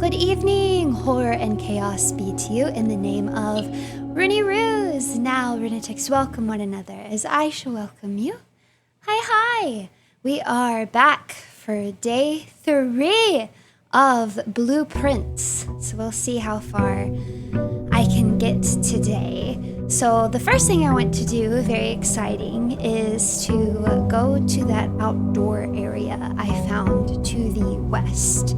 Good evening, horror and chaos be to you in the name of Runie Ruse. Now, Runetics, welcome one another as I shall welcome you. Hi. We are back for day 3 of Blueprints. So we'll see how far I can get today. So the first thing I want to do, very exciting, is to go to that outdoor area I found to the west.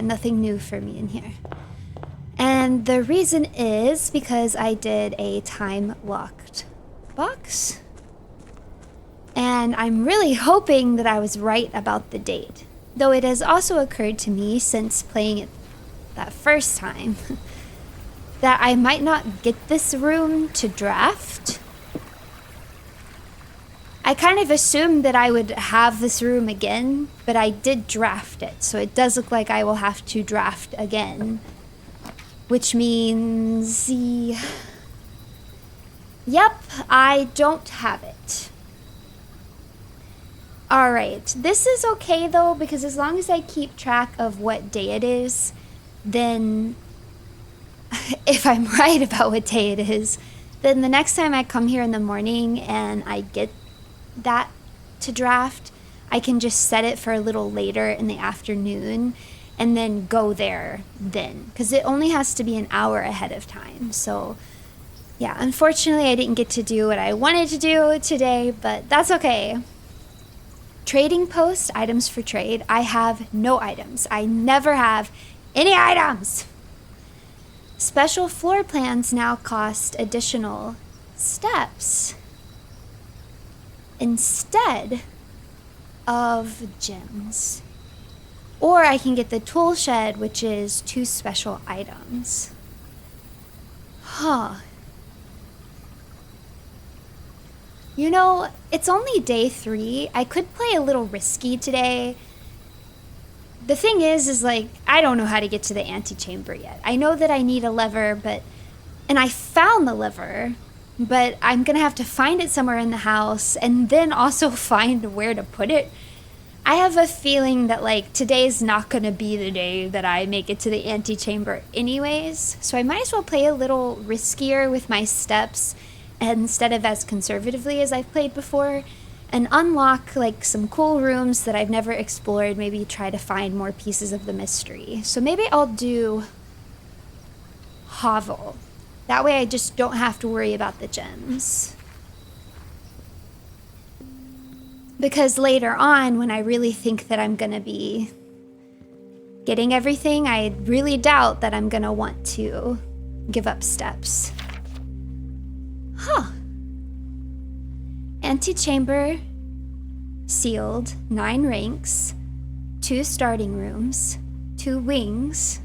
Nothing new for me in here. And the reason is because I did a time-locked box. And I'm really hoping that I was right about the date. Though it has also occurred to me since playing it that first time that I might not get this room to draft. I kind of assumed that I would have this room again, but I did draft it, so it does look like I will have to draft again. Which means... Yep, I don't have it. Alright, this is okay though, because as long as I keep track of what day it is, then... if I'm right about what day it is, then the next time I come here in the morning and I get that to draft, I can just set it for a little later in the afternoon and then go there then, because it only has to be an hour ahead of time. So yeah, unfortunately I didn't get to do what I wanted to do today, but that's okay. Trading post, items for trade. I have no items. I never have any items. Special floor plans now cost additional steps instead of gems. Or I can get the tool shed, which is 2 special items. You know, it's only day 3. I could play a little risky today. The thing is like, I don't know how to get to the antechamber yet. I know that I need a lever, and I found the lever, but I'm gonna have to find it somewhere in the house and then also find where to put it. I have a feeling that like today's not gonna be the day that I make it to the antechamber anyways, so I might as well play a little riskier with my steps instead of as conservatively as I've played before, and unlock like some cool rooms that I've never explored, maybe try to find more pieces of the mystery. So maybe I'll do hovel. That way I just don't have to worry about the gems. Because later on, when I really think that I'm gonna be getting everything, I really doubt that I'm gonna want to give up steps. Antechamber, sealed, 9 ranks, 2 starting rooms, 2 wings.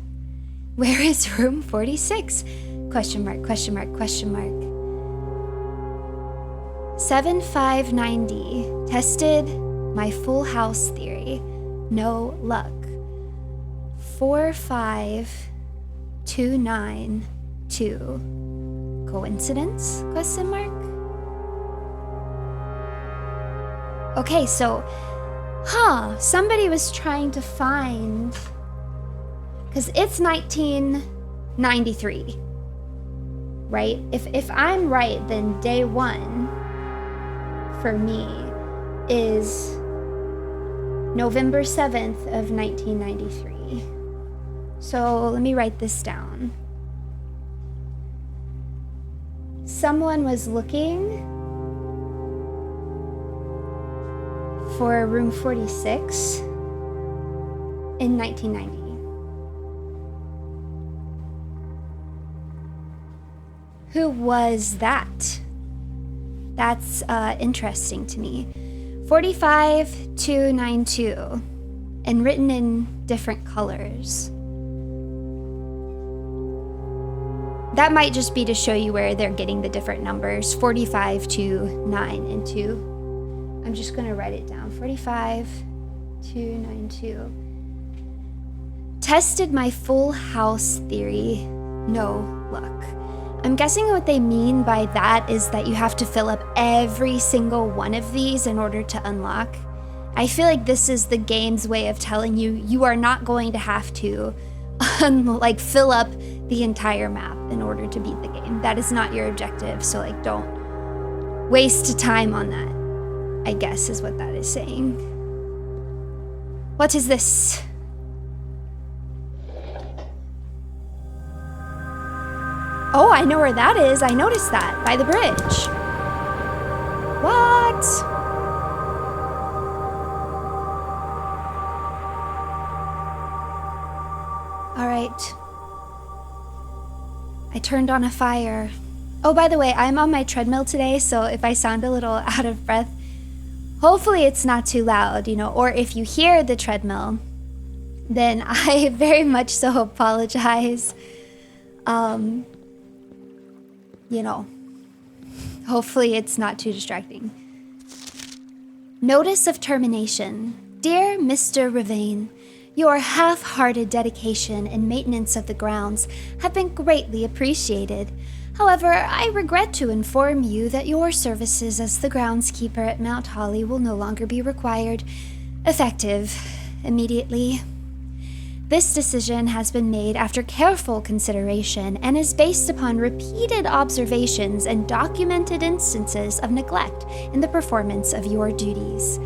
Where is room 46? Question mark. 7590. Tested my full house theory. No luck. 45292. Coincidence? Question mark. Okay, so, somebody was trying to find, because it's 1993, right? If I'm right, then day 1 for me is November 7th of 1993. So let me write this down. Someone was looking for room 46 in 1990. Who was that? That's interesting to me. 45292, and written in different colors. That might just be to show you where they're getting the different numbers. 45 to 9 and 2. I'm just gonna write it down. 45292. Tested my full house theory. No luck. I'm guessing what they mean by that is that you have to fill up every single one of these in order to unlock. I feel like this is the game's way of telling you you are not going to have to like fill up the entire map in order to beat the game. That is not your objective, so like don't waste time on that, I guess is what that is saying. What is this? Oh, I know where that is. I noticed that by the bridge. What? All right. I turned on a fire. Oh, by the way, I'm on my treadmill today, so if I sound a little out of breath, hopefully it's not too loud, you know, or if you hear the treadmill, then I very much so apologize. You know, hopefully it's not too distracting. Notice of termination. Dear Mr. Ravain, your half-hearted dedication and maintenance of the grounds have been greatly appreciated. However, I regret to inform you that your services as the groundskeeper at Mount Holly will no longer be required, effective immediately. This decision has been made after careful consideration and is based upon repeated observations and documented instances of neglect in the performance of your duties.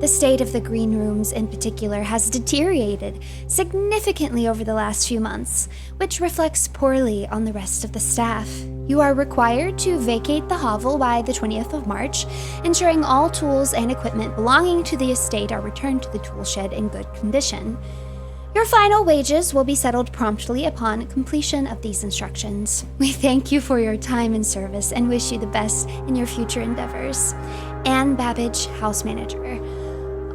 The state of the green rooms in particular has deteriorated significantly over the last few months, which reflects poorly on the rest of the staff. You are required to vacate the hovel by the 20th of March, ensuring all tools and equipment belonging to the estate are returned to the tool shed in good condition. Your final wages will be settled promptly upon completion of these instructions. We thank you for your time and service and wish you the best in your future endeavors. Anne Babbage, house manager.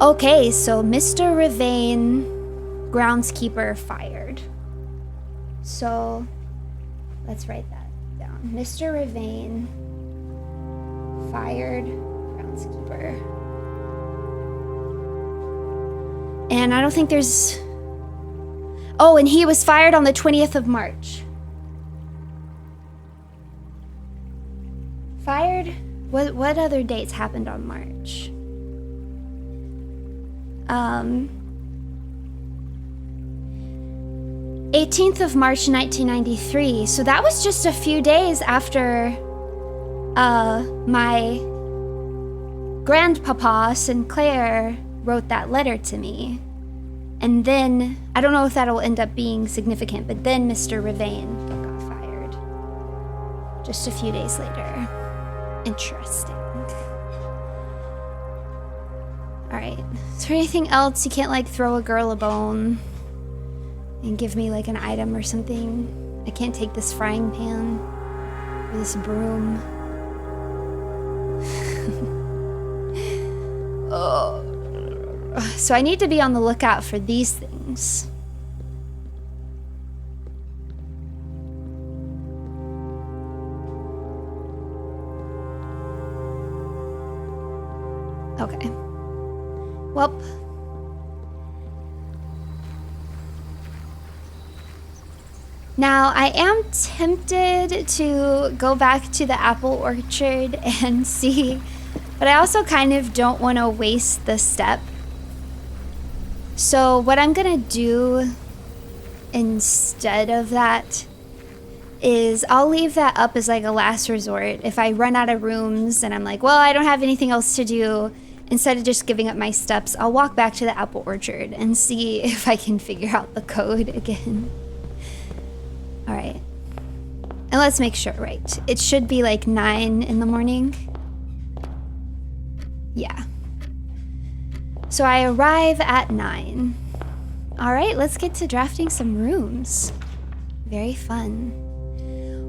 Okay, so Mr. Ravain, groundskeeper, fired. So let's write that down. Mr. Ravain, fired, groundskeeper. And I don't think there's... Oh, and he was fired on the 20th of March. Fired? What other dates happened on March? 18th of March 1993. So that was just a few days after my grandpapa Sinclair wrote that letter to me. And then, I don't know if that'll end up being significant, but then Mr. Ravain got fired. Just a few days later. Interesting. Alright, is there anything else? You can't like throw a girl a bone and give me like an item or something? I can't take this frying pan or this broom. Oh. So I need to be on the lookout for these things. Okay. Well. Now, I am tempted to go back to the apple orchard and see, but I also kind of don't want to waste the step. So what I'm gonna do instead of that is I'll leave that up as like a last resort. If I run out of rooms and I'm like, well, I don't have anything else to do, instead of just giving up my steps, I'll walk back to the apple orchard and see if I can figure out the code again. All right. And let's make sure, right? It should be like 9 in the morning. Yeah. So I arrive at 9. All right, let's get to drafting some rooms. Very fun.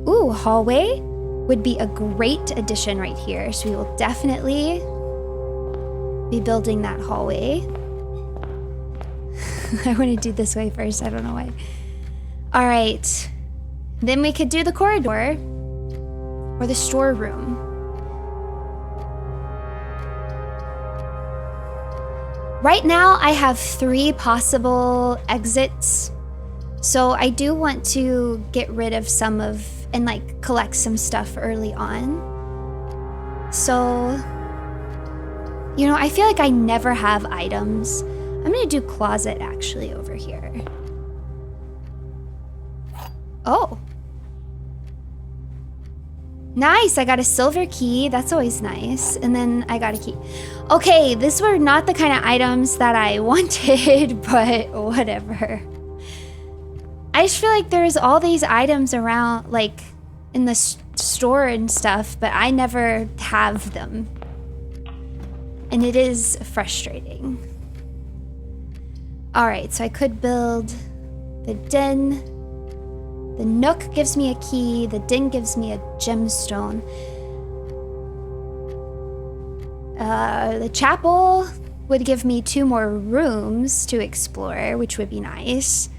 Ooh, hallway would be a great addition right here. So we will definitely be building that hallway. I want to do this way first, I don't know why. All right, then we could do the corridor or the storeroom. Right now, I have 3 possible exits, so I do want to get rid of some of, and like collect some stuff early on. So, You know, I feel like I never have items. I'm gonna do closet actually over here. Oh. Nice, I got a silver key. That's always nice. And then I got a key. Okay, these were not the kind of items that I wanted, but whatever. I just feel like there's all these items around, like, in the store and stuff, but I never have them. And it is frustrating. All right, so I could build the den. The nook gives me a key. The den gives me a gemstone. The chapel would give me 2 more rooms to explore, which would be nice.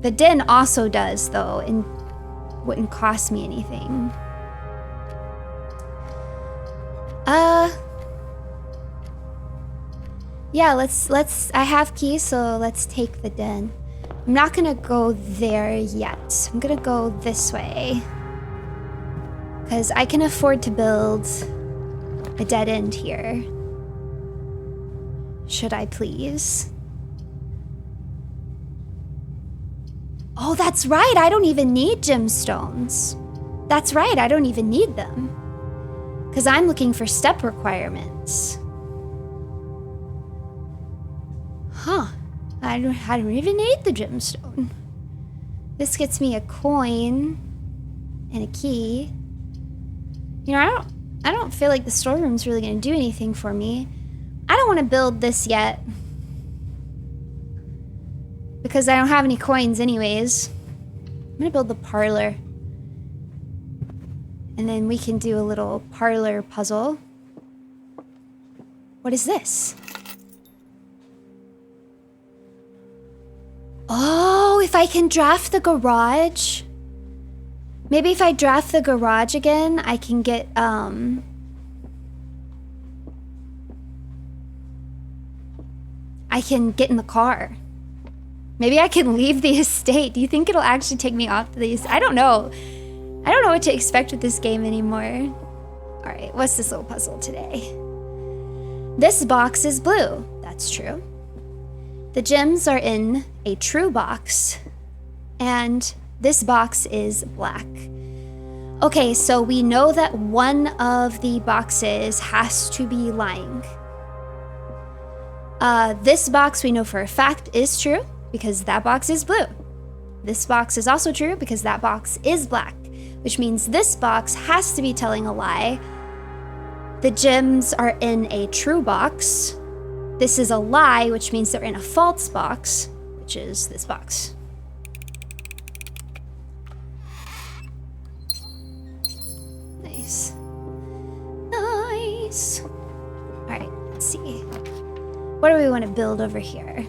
The den also does, though, and wouldn't cost me anything. Yeah, let's I have keys, so let's take the den. I'm not gonna go there yet. I'm gonna go this way. Because I can afford to build a dead end here. Should I please? Oh, that's right. I don't even need gemstones. That's right. I don't even need them. Because I'm looking for step requirements. Huh. I don't even need the gemstone. This gets me a coin and a key. You know, I don't feel like the storeroom's really going to do anything for me. I don't want to build this yet. Because I don't have any coins anyways. I'm going to build the parlor. And then we can do a little parlor puzzle. What is this? Oh, if I can draft the garage. Maybe if I draft the garage again, I can get, I can get in the car. Maybe I can leave the estate. Do you think it'll actually take me off these? I don't know. I don't know what to expect with this game anymore. All right, what's this little puzzle today? This box is blue. That's true. The gems are in a true box, and this box is black. Okay, so we know that one of the boxes has to be lying. This box we know for a fact is true because that box is blue. This box is also true because that box is black, which means this box has to be telling a lie. The gems are in a true box. This is a lie, which means they're in a false box, which is this box. Nice. Nice. All right, let's see. What do we want to build over here?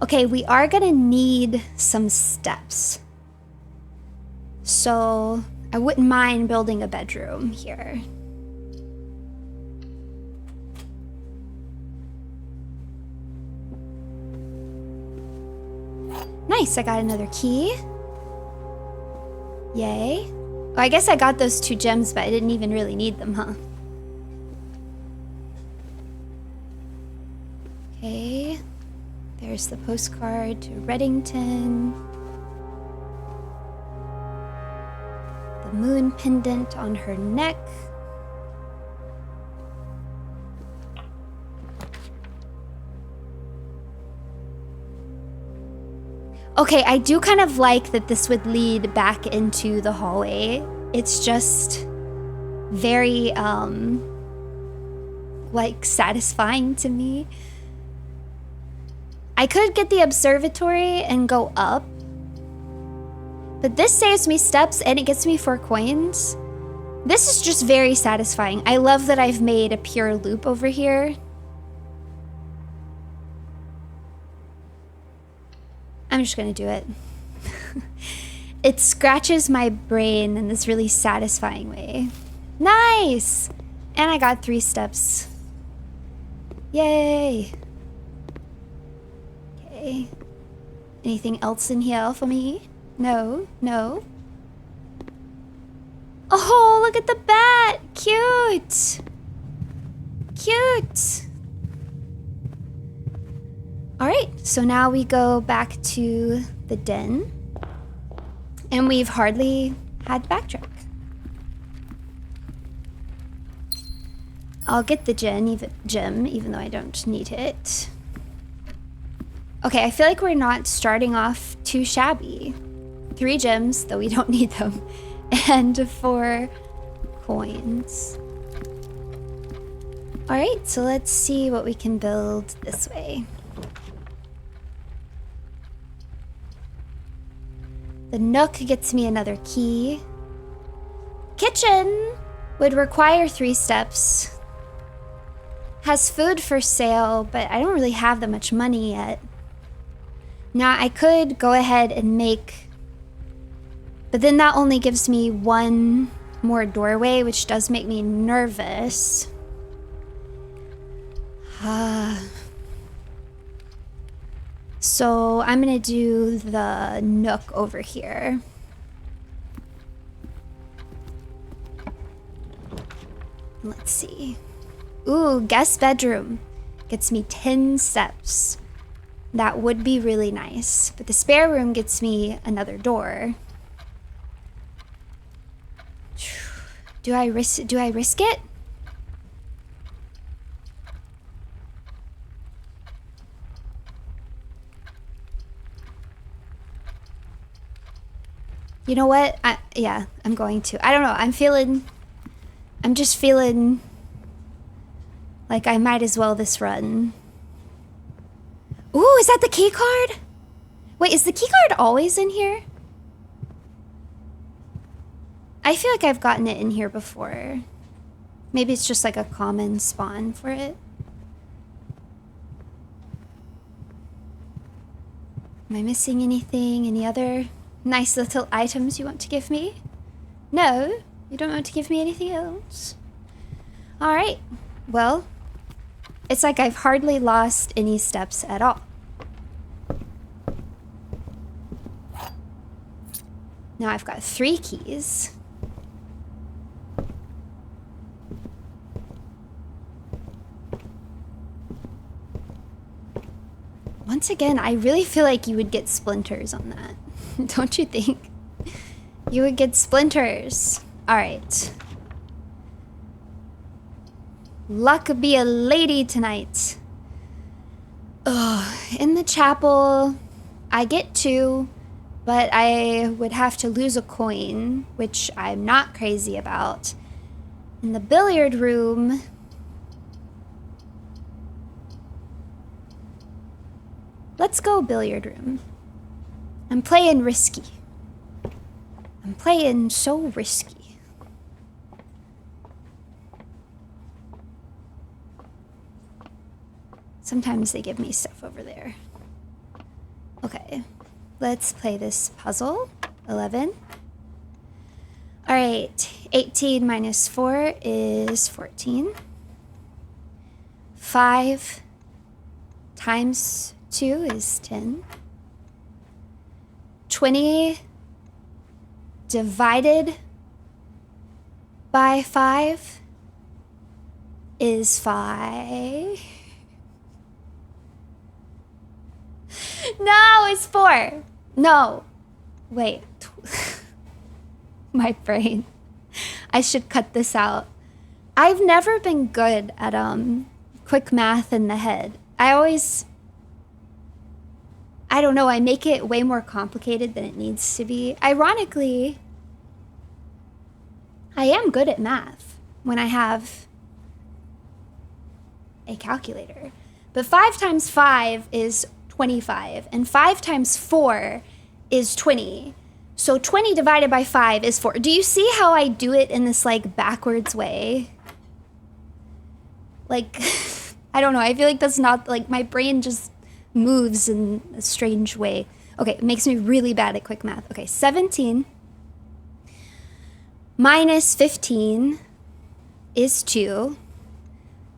Okay, we are gonna need some steps. So I wouldn't mind building a bedroom here. Nice, I got another key. Yay. Oh, I guess I got those 2 gems, but I didn't even really need them, huh? Okay. There's the postcard to Reddington. The moon pendant on her neck. Okay, I do kind of like that this would lead back into the hallway. It's just very, like, satisfying to me. I could get the observatory and go up, but this saves me steps and it gets me 4 coins. This is just very satisfying. I love that I've made a pure loop over here. I'm just gonna do it. It scratches my brain in this really satisfying way. Nice! And I got 3 steps. Yay! Okay. Anything else in here for me? No, no. Oh, look at the bat. Cute. Cute. All right, so now we go back to the den. And we've hardly had to backtrack. I'll get the gem, even though I don't need it. Okay, I feel like we're not starting off too shabby. 3 gems, though we don't need them. And 4 coins. All right, so let's see what we can build this way. The nook gets me another key. Kitchen would require 3 steps. Has food for sale, but I don't really have that much money yet. Now I could go ahead and make, but then that only gives me 1 more doorway, which does make me nervous. So I'm gonna do the nook over here. Let's see. Ooh, guest bedroom. Gets me 10 steps. That would be really nice. But the spare room gets me another door. Do I risk it? You know what? Yeah, I'm going to. I don't know. I'm just feeling like I might as well this run. Ooh, is that the key card? Wait, is the key card always in here? I feel like I've gotten it in here before. Maybe it's just like a common spawn for it. Am I missing anything? Any other nice little items you want to give me? No? You don't want to give me anything else? Alright. Well, it's like I've hardly lost any steps at all. Now I've got 3 keys. Once again, I really feel like you would get splinters on that. Don't you think? You would get splinters. All right. Luck be a lady tonight. Ugh, in the chapel, I get 2, but I would have to lose a coin, which I'm not crazy about. In the billiard room, let's go billiard room. I'm playing risky. I'm playing so risky. Sometimes they give me stuff over there. Okay, let's play this puzzle. 11. All right, 18 minus 4 is 14. 5 times 2 is 10. 20 divided by 5 is 5. No, it's 4. No. Wait. My brain. I should cut this out. I've never been good at quick math in the head. I don't know, I make it way more complicated than it needs to be. Ironically, I am good at math when I have a calculator. But 5 times 5 is 25, and 5 times 4 is 20. So 20 divided by 5 is 4. Do you see how I do it in this like backwards way? Like, I don't know, I feel like that's not, like my brain just moves in a strange way. Okay, it makes me really bad at quick math. Okay, 17 minus 15 is 2,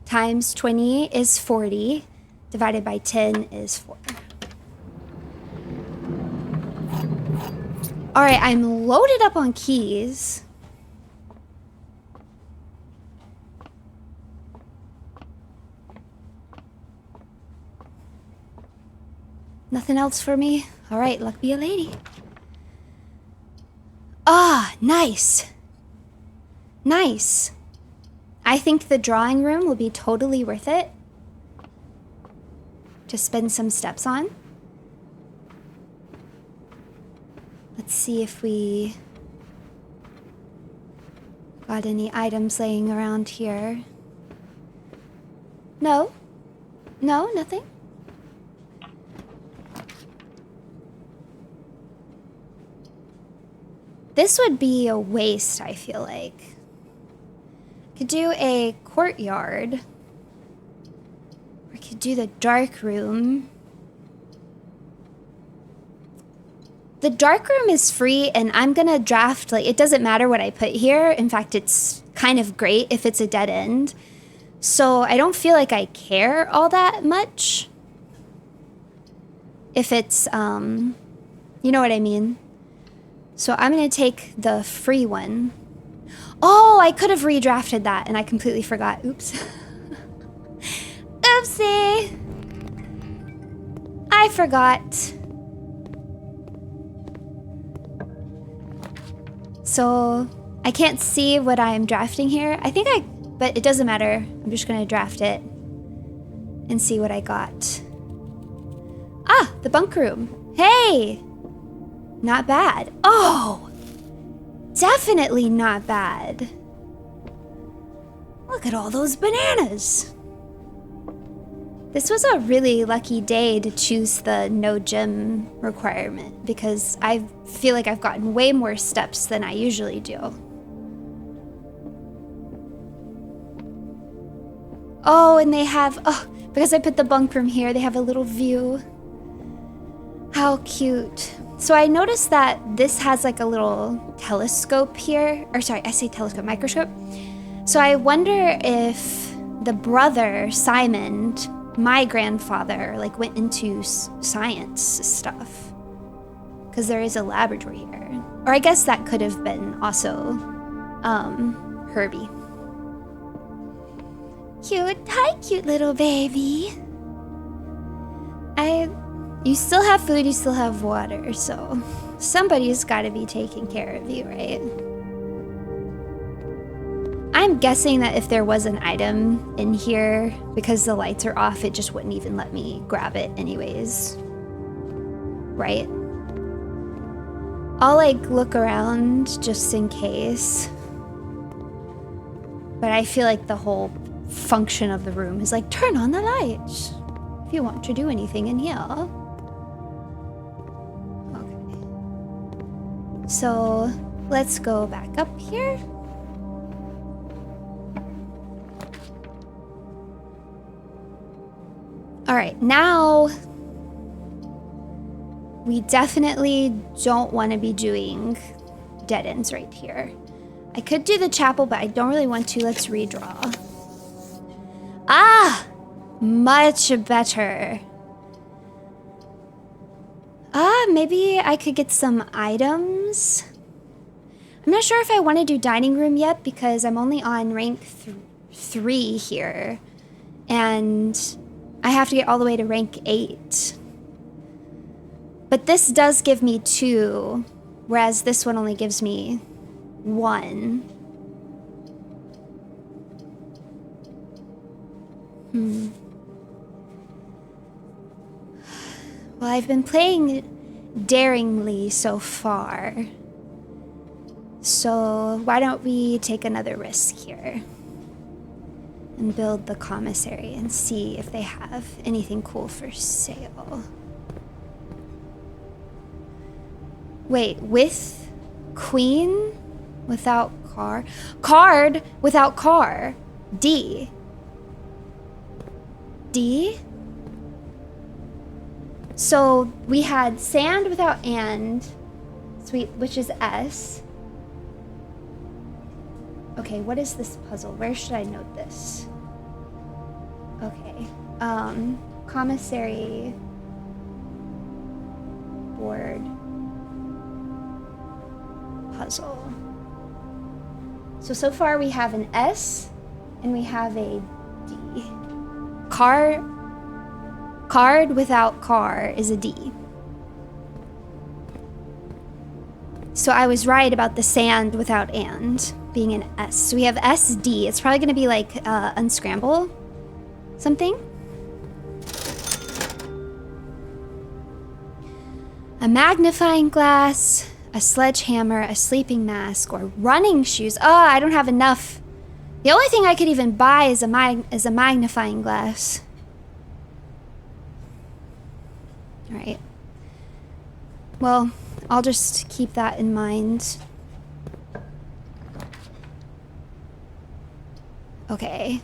times 20 is 40, divided by 10 is 4. All right, I'm loaded up on keys. Nothing else for me? All right, luck be a lady. Ah, nice. Nice. I think the drawing room will be totally worth it to spend some steps on. Let's see if we got any items laying around here. No. No, nothing. This would be a waste, I feel like. Could do a courtyard. Or could do the dark room. The dark room is free, and I'm gonna draft, like, it doesn't matter what I put here. In fact, it's kind of great if it's a dead end. So I don't feel like I care all that much. If it's, you know what I mean? So I'm gonna take the free one. Oh, I could have redrafted that, and I completely forgot. Oops. Oopsie. I forgot. So I can't see what I'm drafting here. But it doesn't matter. I'm just gonna draft it and see what I got. Ah, the bunk room. Hey, not bad. Oh, definitely not bad. Look at all those bananas. This was a really lucky day to choose the no gym requirement because I feel like I've gotten way more steps than I usually do. Oh, and they have, because I put the bunk room here, they have a little view. How cute. So I noticed that this has like a little telescope here, or sorry, I say telescope, microscope. So I wonder if the brother, Simon, my grandfather, like went into science stuff. Because there is a laboratory here. Or I guess that could have been also Herbie. Cute. Hi, cute little baby. You still have food, you still have water, so somebody's got to be taking care of you, right? I'm guessing that if there was an item in here, because the lights are off, it just wouldn't even let me grab it anyways. Right? I'll like look around just in case. But I feel like the whole function of the room is like, turn on the lights if you want to do anything in here. Okay. So let's go back up here. All right, now we definitely don't want to be doing dead ends right here. I could do the chapel, but I don't really want to. Let's redraw. Ah, much better. Maybe I could get some items. I'm not sure if I want to do dining room yet because I'm only on rank 3 here. And I have to get all the way to rank 8. But this does give me 2, whereas this one only gives me 1. Well, I've been playing daringly so far. So why don't we take another risk here? And build the commissary and see if they have anything cool for sale. Wait, with queen without car? Card without car. D. D? So we had sand without and, sweet, which is S. Okay, what is this puzzle? Where should I note this? Okay, commissary board puzzle. So far we have an S and we have a D. Car Card without car is a D. So I was right about the sand without and being an S. So we have SD. It's probably going to be like unscramble something. A magnifying glass, a sledgehammer, a sleeping mask, or running shoes. Oh, I don't have enough. The only thing I could even buy is a magnifying glass. All right. Well, I'll just keep that in mind. Okay.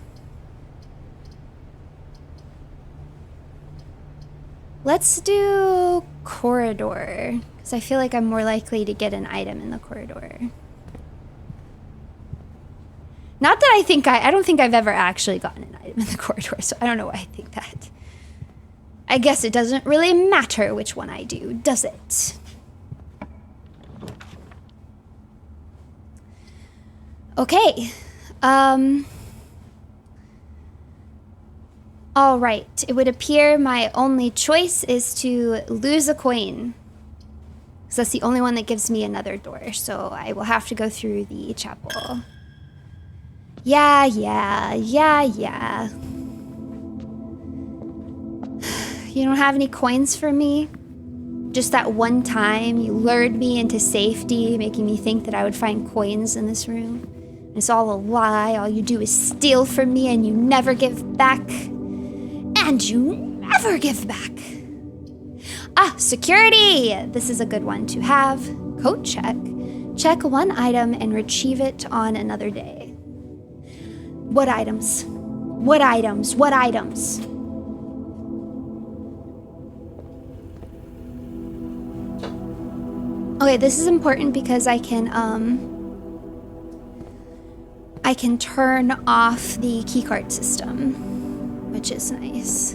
Let's do corridor, because I feel like I'm more likely to get an item in the corridor. Not that I don't think I've ever actually gotten an item in the corridor, so I don't know why I think that. I guess it doesn't really matter which one I do, does it? Okay. All right. It would appear my only choice is to lose a coin. Because that's the only one that gives me another door. So I will have to go through the chapel. Yeah. You don't have any coins for me? Just that one time you lured me into safety, making me think that I would find coins in this room. It's all a lie. All you do is steal from me and you never give back. And you never give back. Ah, security! This is a good one to have. Code check. Check one item and retrieve it on another day. What items? What items? What items? Okay, this is important because I can turn off the keycard system, which is nice.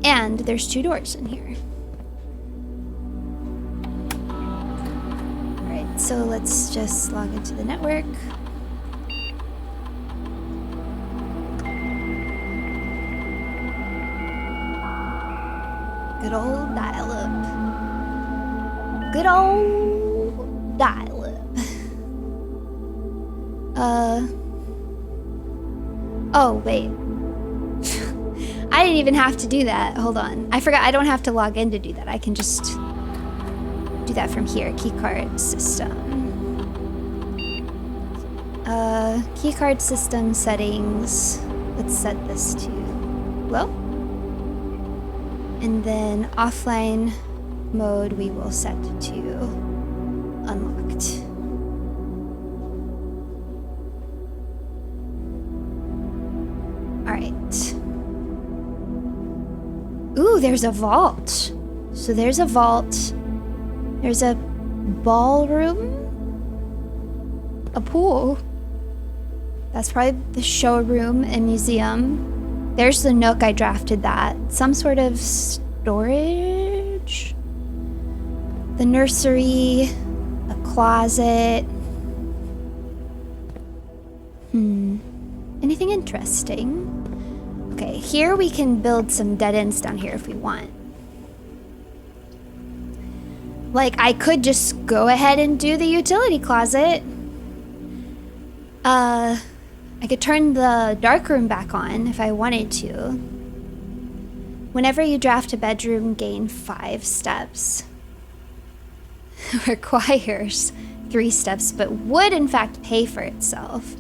And there's 2 doors in here. All right, so let's just log into the network. Good old dial-up. Good old dial-up. Oh, wait. I didn't even have to do that. Hold on. I forgot I don't have to log in to do that. I can just do that from here. Keycard system. Keycard system settings. Let's set this to low. And then offline mode we will set to unlocked. All right. Ooh, there's a vault. So there's a vault. There's a ballroom. A pool. That's probably the showroom and museum. There's the nook, I drafted that. Some sort of storage. The nursery. A closet. Anything interesting? Okay, here we can build some dead ends down here if we want. Like, I could just go ahead and do the utility closet. I could turn the dark room back on if I wanted to. Whenever you draft a bedroom, gain 5 steps. Requires 3 steps, but would in fact pay for itself.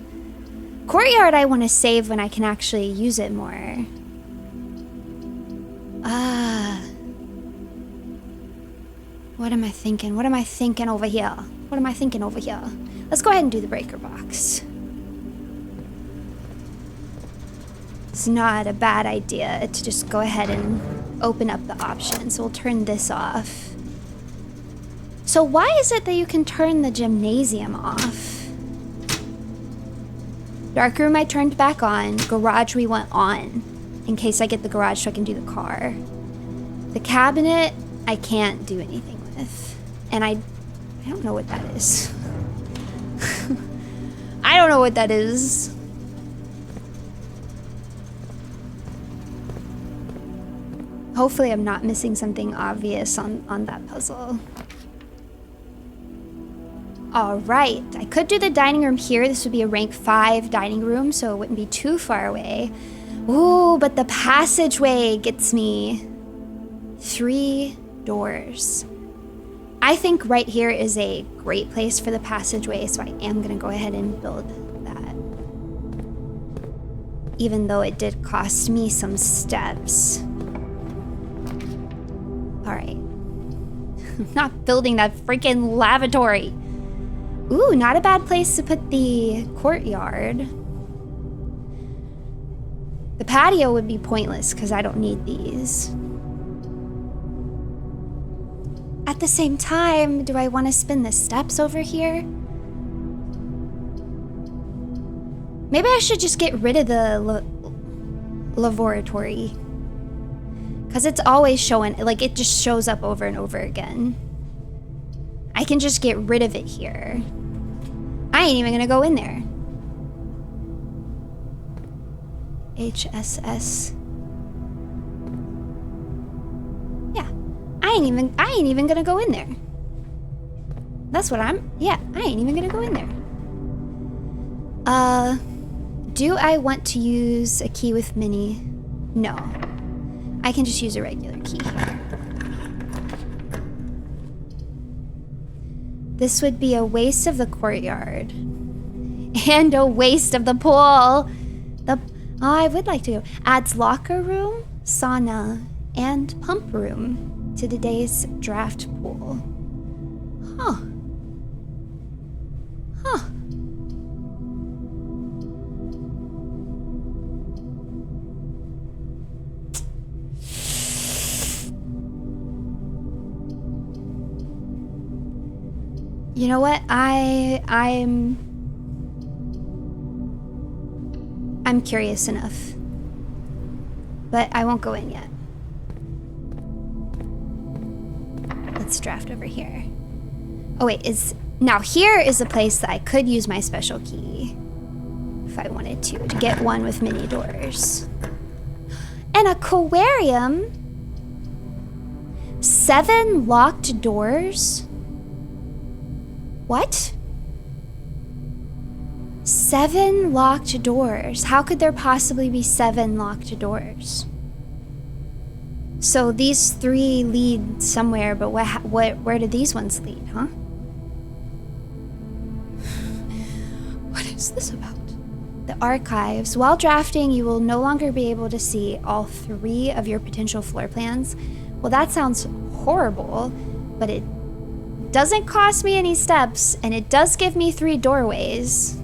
Courtyard I want to save when I can actually use it more. What am I thinking? What am I thinking over here? What am I thinking over here? Let's go ahead and do the breaker box. It's not a bad idea to just go ahead and open up the options. So we'll turn this off. So why is it that you can turn the gymnasium off? Dark room I turned back on. Garage we went on. In case I get the garage so I can do the car. The cabinet I can't do anything with. And I don't know what that is. I don't know what that is. Hopefully I'm not missing something obvious on that puzzle. All right, I could do the dining room here. This would be a rank 5 dining room, so it wouldn't be too far away. Ooh, but the passageway gets me 3 doors. I think right here is a great place for the passageway, so I am gonna go ahead and build that. Even though it did cost me some steps. All right. I'm not building that freaking lavatory. Ooh, not a bad place to put the courtyard. The patio would be pointless because I don't need these. At the same time, do I want to spin the steps over here? Maybe I should just get rid of the laboratory. Because it's always showing, like it just shows up over and over again. I can just get rid of it here. I ain't even gonna go in there. HSS. Yeah, I ain't even gonna go in there. That's what I ain't even gonna go in there. Do I want to use a key with mini? No. I can just use a regular key here. This would be a waste of the courtyard. And a waste of the pool. I would like to. Adds locker room, sauna, and pump room to today's draft pool. Huh. Huh. You know what? I'm curious enough. But I won't go in yet. Let's draft over here. Oh wait, now here is a place that I could use my special key if I wanted to get one with mini doors. An aquarium? 7 locked doors? What? 7 locked doors. How could there possibly be 7 locked doors? So these 3 lead somewhere, but where do these ones lead, huh? What is this about? The archives. While drafting, you will no longer be able to see all 3 of your potential floor plans. Well, that sounds horrible, but it doesn't cost me any steps, and it does give me 3 doorways.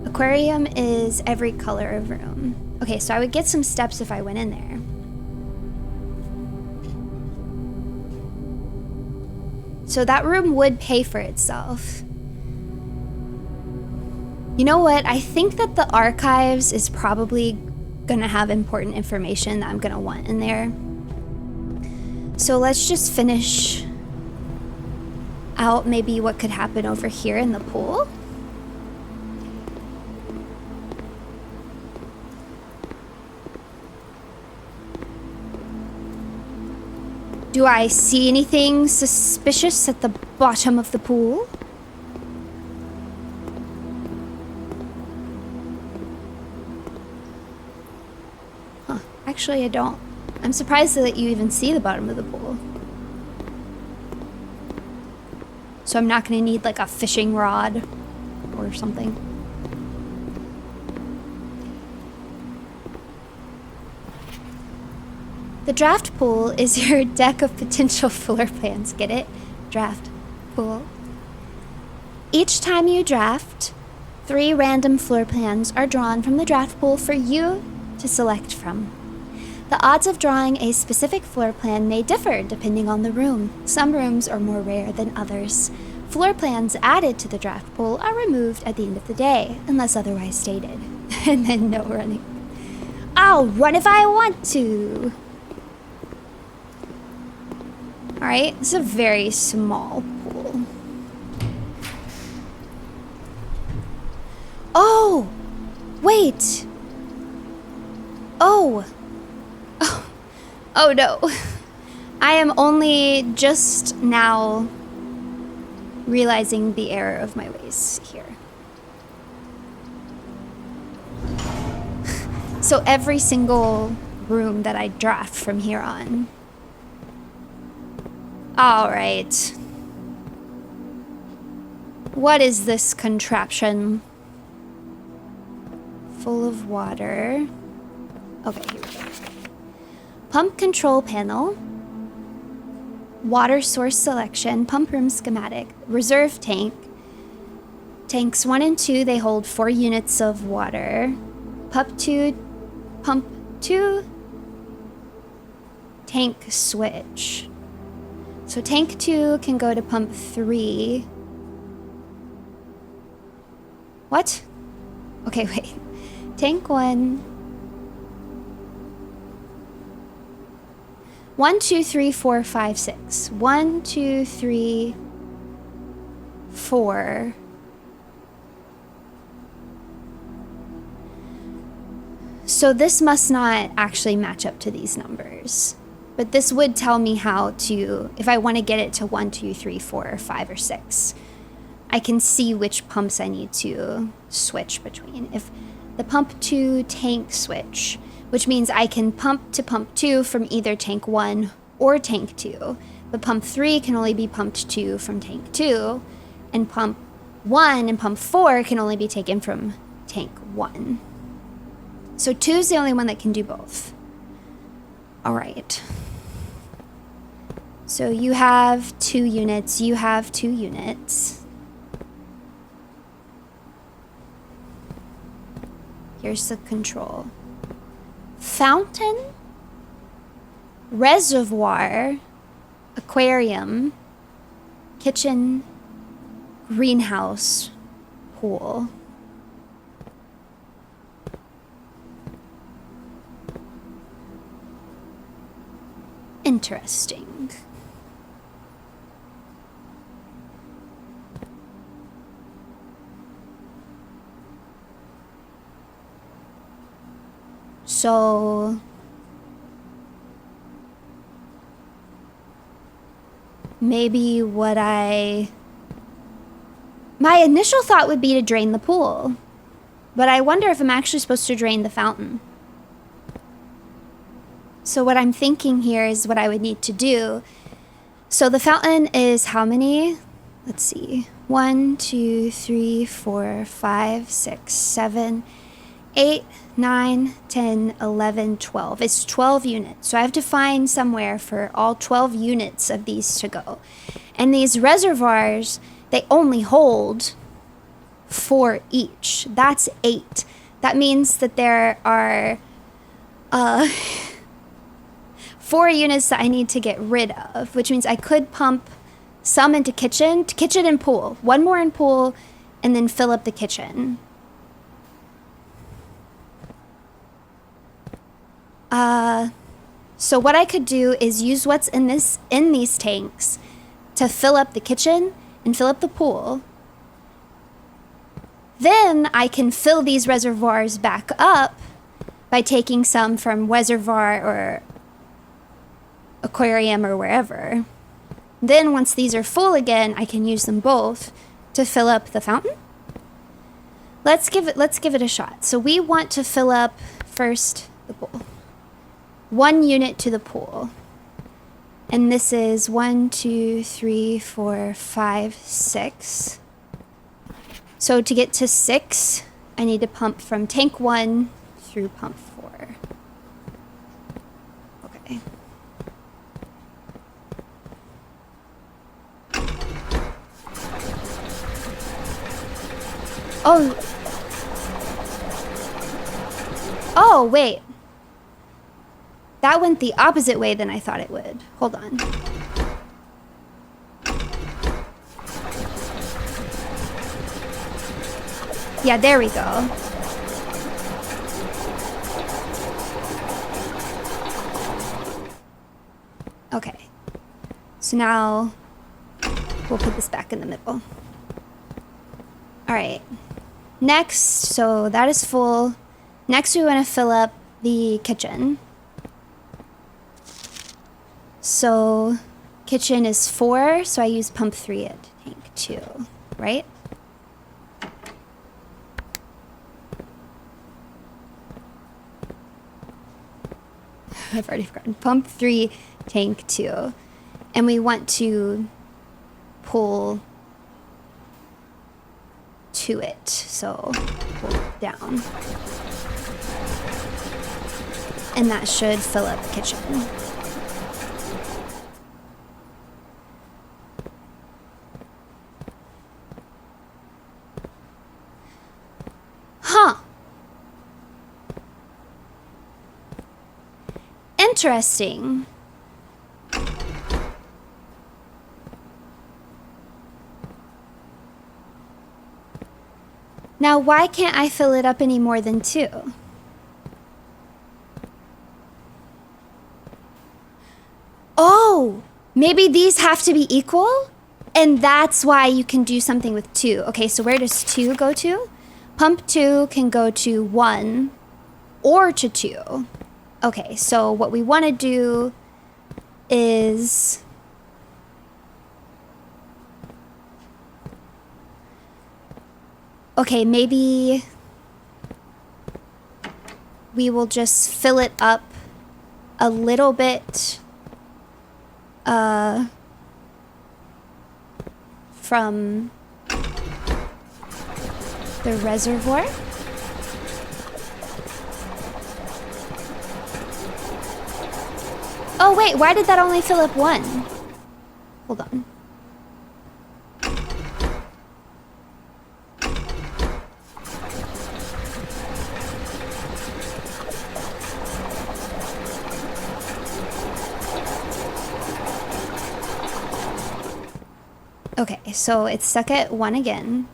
Aquarium is every color of room. Okay, so I would get some steps if I went in there. So that room would pay for itself. You know what? I think that the archives is probably gonna have important information that I'm gonna want in there. So let's just finish out maybe what could happen over here in the pool. Do I see anything suspicious at the bottom of the pool? Huh, actually I don't. I'm surprised that you even see the bottom of the pool. So I'm not gonna need like a fishing rod or something. The draft pool is your deck of potential floor plans. Get it? Draft pool. Each time you draft, 3 random floor plans are drawn from the draft pool for you to select from. The odds of drawing a specific floor plan may differ depending on the room. Some rooms are more rare than others. Floor plans added to the draft pool are removed at the end of the day, unless otherwise stated. And then no running. I'll run if I want to. Alright, this is a very small pool. Oh! Wait! Oh! Oh no. I am only just now realizing the error of my ways here. So every single room that I draft from here on. All right. What is this contraption? Full of water. Okay, here we go. Pump control panel. Water source selection. Pump room schematic. Reserve tank. Tanks 1 and 2, they hold 4 units of water. Pump 2, tank switch. So tank 2 can go to pump 3. What? Okay, wait. Tank 1. 1, 2, 3, 4, 5, 6. 1, 2, 3, 4. So this must not actually match up to these numbers. But this would tell me how to, if I want to get it to 1, 2, 3, 4, or 5, or 6, I can see which pumps I need to switch between. If the pump 2 tank switch, which means I can pump to pump 2 from either tank 1 or tank 2. But pump 3 can only be pumped to from tank 2, and pump 1 and pump 4 can only be taken from tank 1. So 2 is the only one that can do both. All right. So you have 2 units, you have 2 units. Here's the control. Fountain, reservoir, aquarium, kitchen, greenhouse, pool. Interesting. So maybe my initial thought would be to drain the pool, but I wonder if I'm actually supposed to drain the fountain. So what I'm thinking here is what I would need to do. So the fountain is how many? Let's see. 1, 2, 3, 4, 5, 6, 7, 8, 9, 10, 11, 12. It's 12 units. So I have to find somewhere for all 12 units of these to go. And these reservoirs, they only hold 4 each. That's 8. That means that there are 4 units that I need to get rid of, which means I could pump some into kitchen and pool. 1 more in pool, and then fill up the kitchen. So what I could do is use what's in these tanks to fill up the kitchen and fill up the pool. Then I can fill these reservoirs back up by taking some from reservoir or aquarium or wherever. Then once these are full again, I can use them both to fill up the fountain. Let's give it a shot. So we want to fill up first the pool. 1 unit to the pool. And this is 1, 2, 3, 4, 5, 6. So to get to 6, I need to pump from tank 1 through pump 4. Okay. Oh, wait. That went the opposite way than I thought it would. Hold on. Yeah, there we go. Okay. So now we'll put this back in the middle. All right. Next, so that is full. Next, we want to fill up the kitchen. So kitchen is 4, so I use pump 3 at tank 2, right? I've already forgotten. Pump 3, tank 2. And we want to pull to it. So pull it down. And that should fill up the kitchen. Huh. Interesting. Now, why can't I fill it up any more than 2? Oh, maybe these have to be equal? And that's why you can do something with 2. Okay, so where does 2 go to? Pump 2 can go to 1 or to 2. Okay, so what we want to do is... Okay, maybe we will just fill it up a little bit from the reservoir. Oh wait, why did that only fill up 1? Hold on. Okay, so it's stuck at 1 again.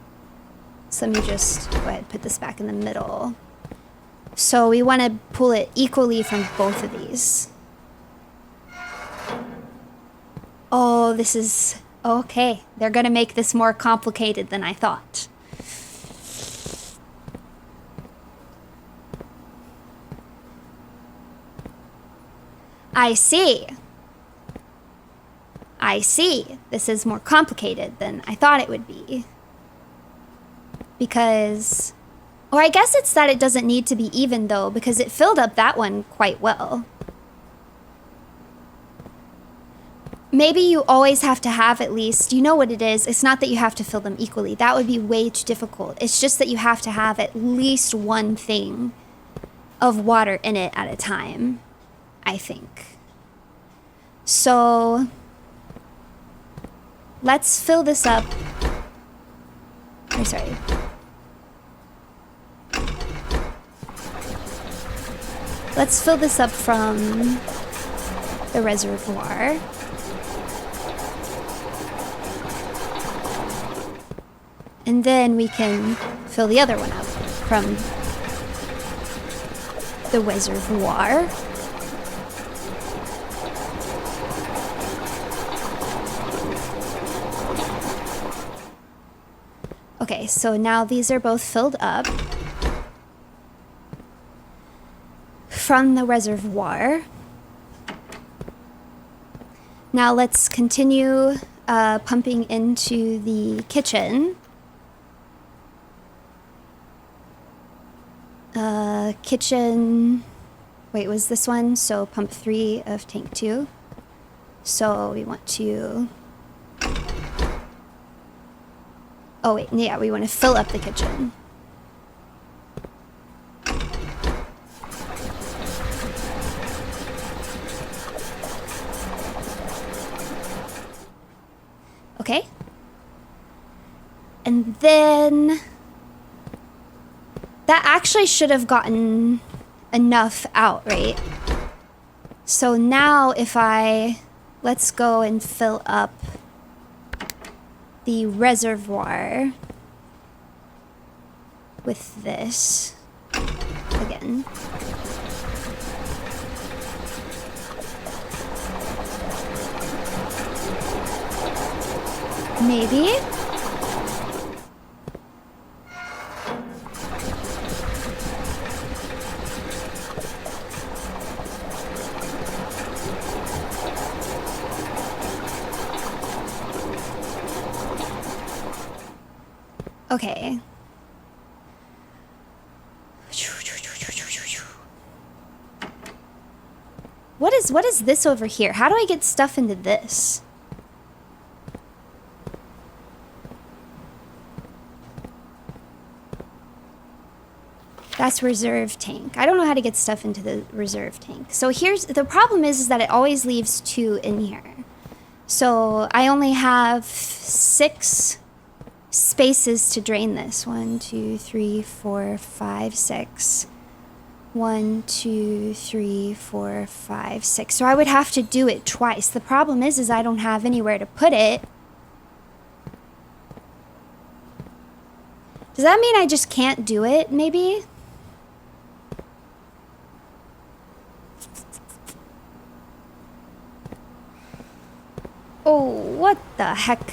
So let me just go ahead and put this back in the middle. So we want to pull it equally from both of these. Oh, this is... Okay, they're going to make this more complicated than I thought. I see. I see. This is more complicated than I thought it would be. Because... Or I guess it's that it doesn't need to be even, though, because it filled up that one quite well. Maybe you always have to have at least... You know what it is? It's not that you have to fill them equally. That would be way too difficult. It's just that you have to have at least one thing of water in it at a time, I think. So... Let's fill this up. Oh, sorry. Let's fill this up from the reservoir. And then we can fill the other one up from the reservoir. Okay, so now these are both filled up from the reservoir. Now let's continue pumping into the kitchen. Kitchen... Wait, was this one? So pump 3 of tank 2. So we want to... Oh wait, yeah, we want to fill up the kitchen. Okay. And then... That actually should have gotten enough out, right? So now if I... Let's go and fill up the reservoir with this again. Maybe. Okay. What is this over here? How do I get stuff into this? That's reserve tank. I don't know how to get stuff into the reserve tank. So here's the problem is that it always leaves 2 in here. So I only have 6 spaces to drain this. 1, 2, 3, 4, 5, 6. 1, 2, 3, 4, 5, 6. So I would have to do it twice. The problem is I don't have anywhere to put it. Does that mean I just can't do it, maybe? Oh, what the heck?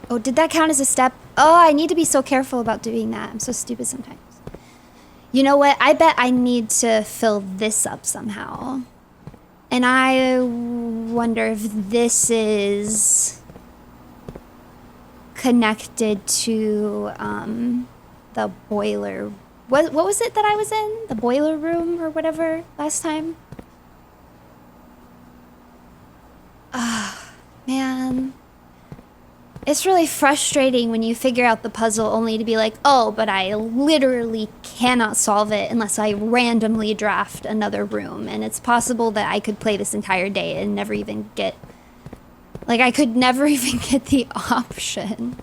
Oh, did that count as a step? Oh, I need to be so careful about doing that. I'm so stupid sometimes. You know what? I bet I need to fill this up somehow. And I wonder if this is connected to the boiler. What was it that I was in? The boiler room or whatever last time? Ah, man. It's really frustrating when you figure out the puzzle only to be like, oh, but I literally cannot solve it unless I randomly draft another room. And it's possible that I could play this entire day and never even get... Like, I could never even get the option.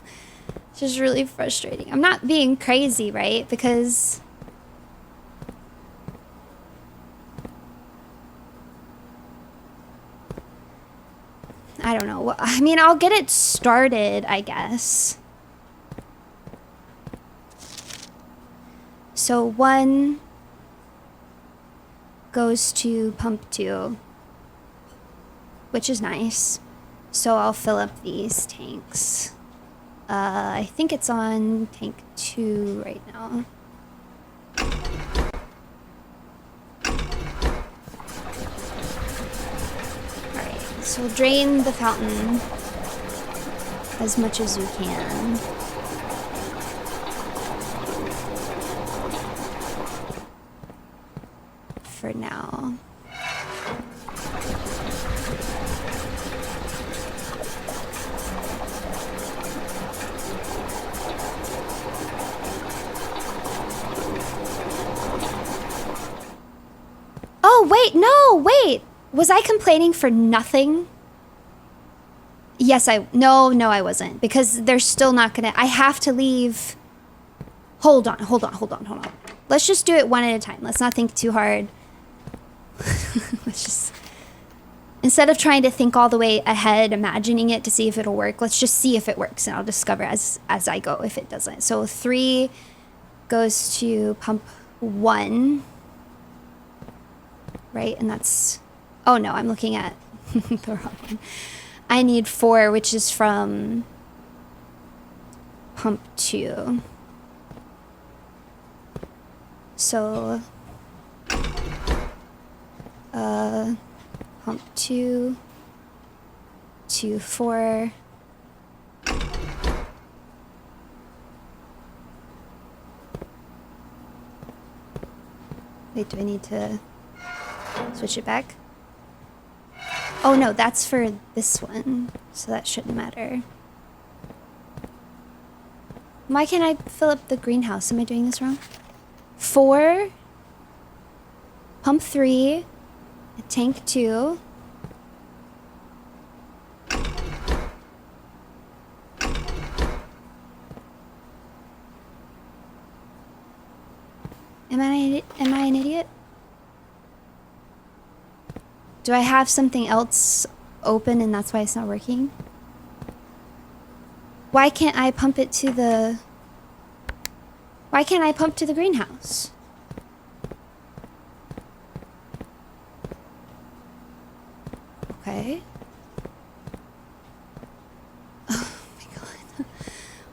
It's just really frustrating. I'm not being crazy, right? Because... I don't know. I mean, I'll get it started, I guess. So 1 goes to pump 2, which is nice. So I'll fill up these tanks. I think it's on tank 2 right now. So drain the fountain as much as we can. For now. Oh, wait, no, wait. Was I complaining for nothing? Yes, no, I wasn't. Because they're still not gonna, I have to leave. Hold on. Let's just do it one at a time. Let's not think too hard. Let's just, instead of trying to think all the way ahead, imagining it to see if it'll work, let's just see if it works and I'll discover as I go if it doesn't. So 3 goes to pump 1. Right, and that's... Oh no, I'm looking at the wrong one. I need 4, which is from pump 2. So, pump 2 to 4. Wait, do I need to switch it back? Oh no, that's for this one, so that shouldn't matter. Why can't I fill up the greenhouse? Am I doing this wrong? 4, pump 3, tank 2. Am I an idiot? Do I have something else open and that's why it's not working? Why can't I pump it to the... Why can't I pump to the greenhouse? Okay. Oh my god.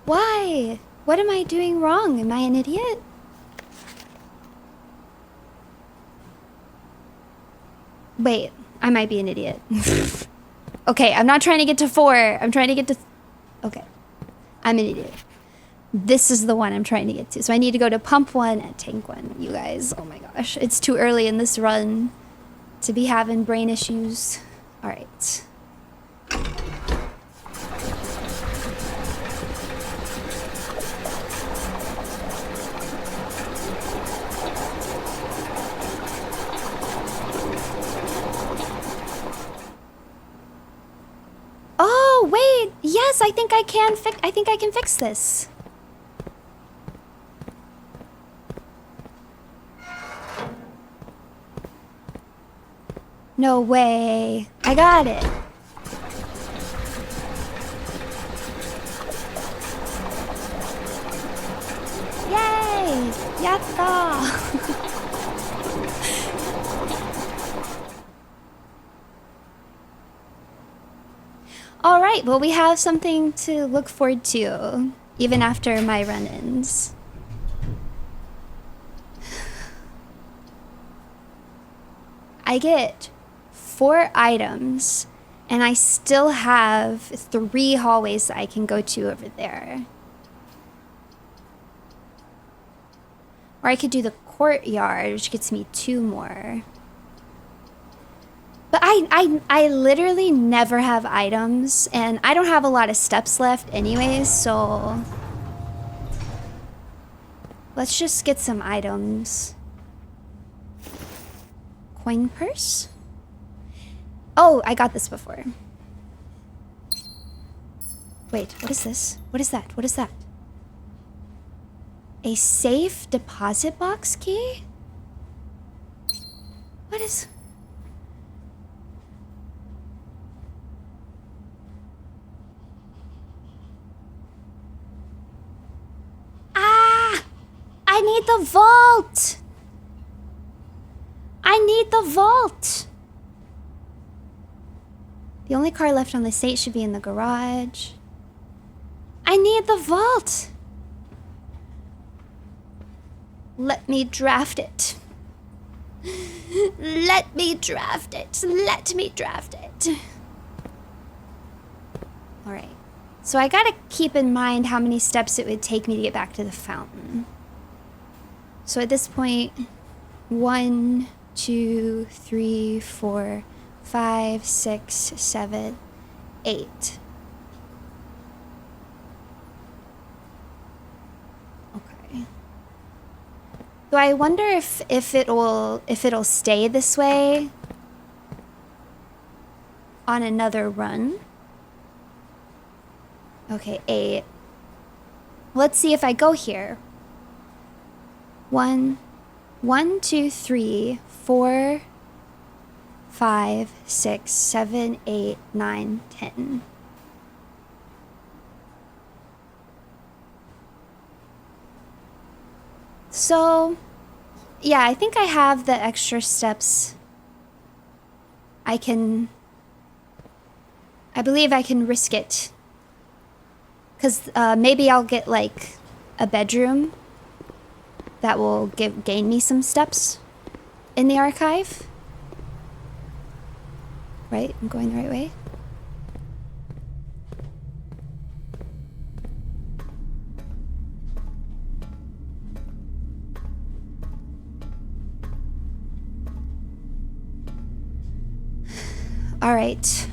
Why? What am I doing wrong? Am I an idiot? Wait, I might be an idiot. Okay, I'm not trying to get to 4. I'm trying to get to... Okay. I'm an idiot. This is the one I'm trying to get to. So I need to go to pump 1 and tank 1, you guys. Oh my gosh. It's too early in this run to be having brain issues. All right. Oh, wait. Yes, I think I can fix this. No way. I got it. Yay! Yatta! All right, well, we have something to look forward to, even after my run-ins. I get 4 items, and I still have 3 hallways that I can go to over there. Or I could do the courtyard, which gets me 2 more. But I literally never have items, and I don't have a lot of steps left anyways, so let's just get some items. Coin purse? Oh, I got this before. Wait, what is this? What is that? What is that? A safe deposit box key? What is... Ah! I need the vault! I need the vault! The only car left on the estate should be in the garage. I need the vault! Let me draft it. Let me draft it. Let me draft it. Alright. So I gotta keep in mind how many steps it would take me to get back to the fountain. So at this point, 1, 2, 3, 4, 5, 6, 7, 8. Okay. So I wonder if it'll stay this way on another run. Okay, 8. Let's see if I go here. 1, 2, 3, 4, 5, 6, 7, 8, 9, 10. So, yeah, I think I have the extra steps. I believe I can risk it. Because maybe I'll get, like, a bedroom that will gain me some steps in the archive. Right? I'm going the right way? All right.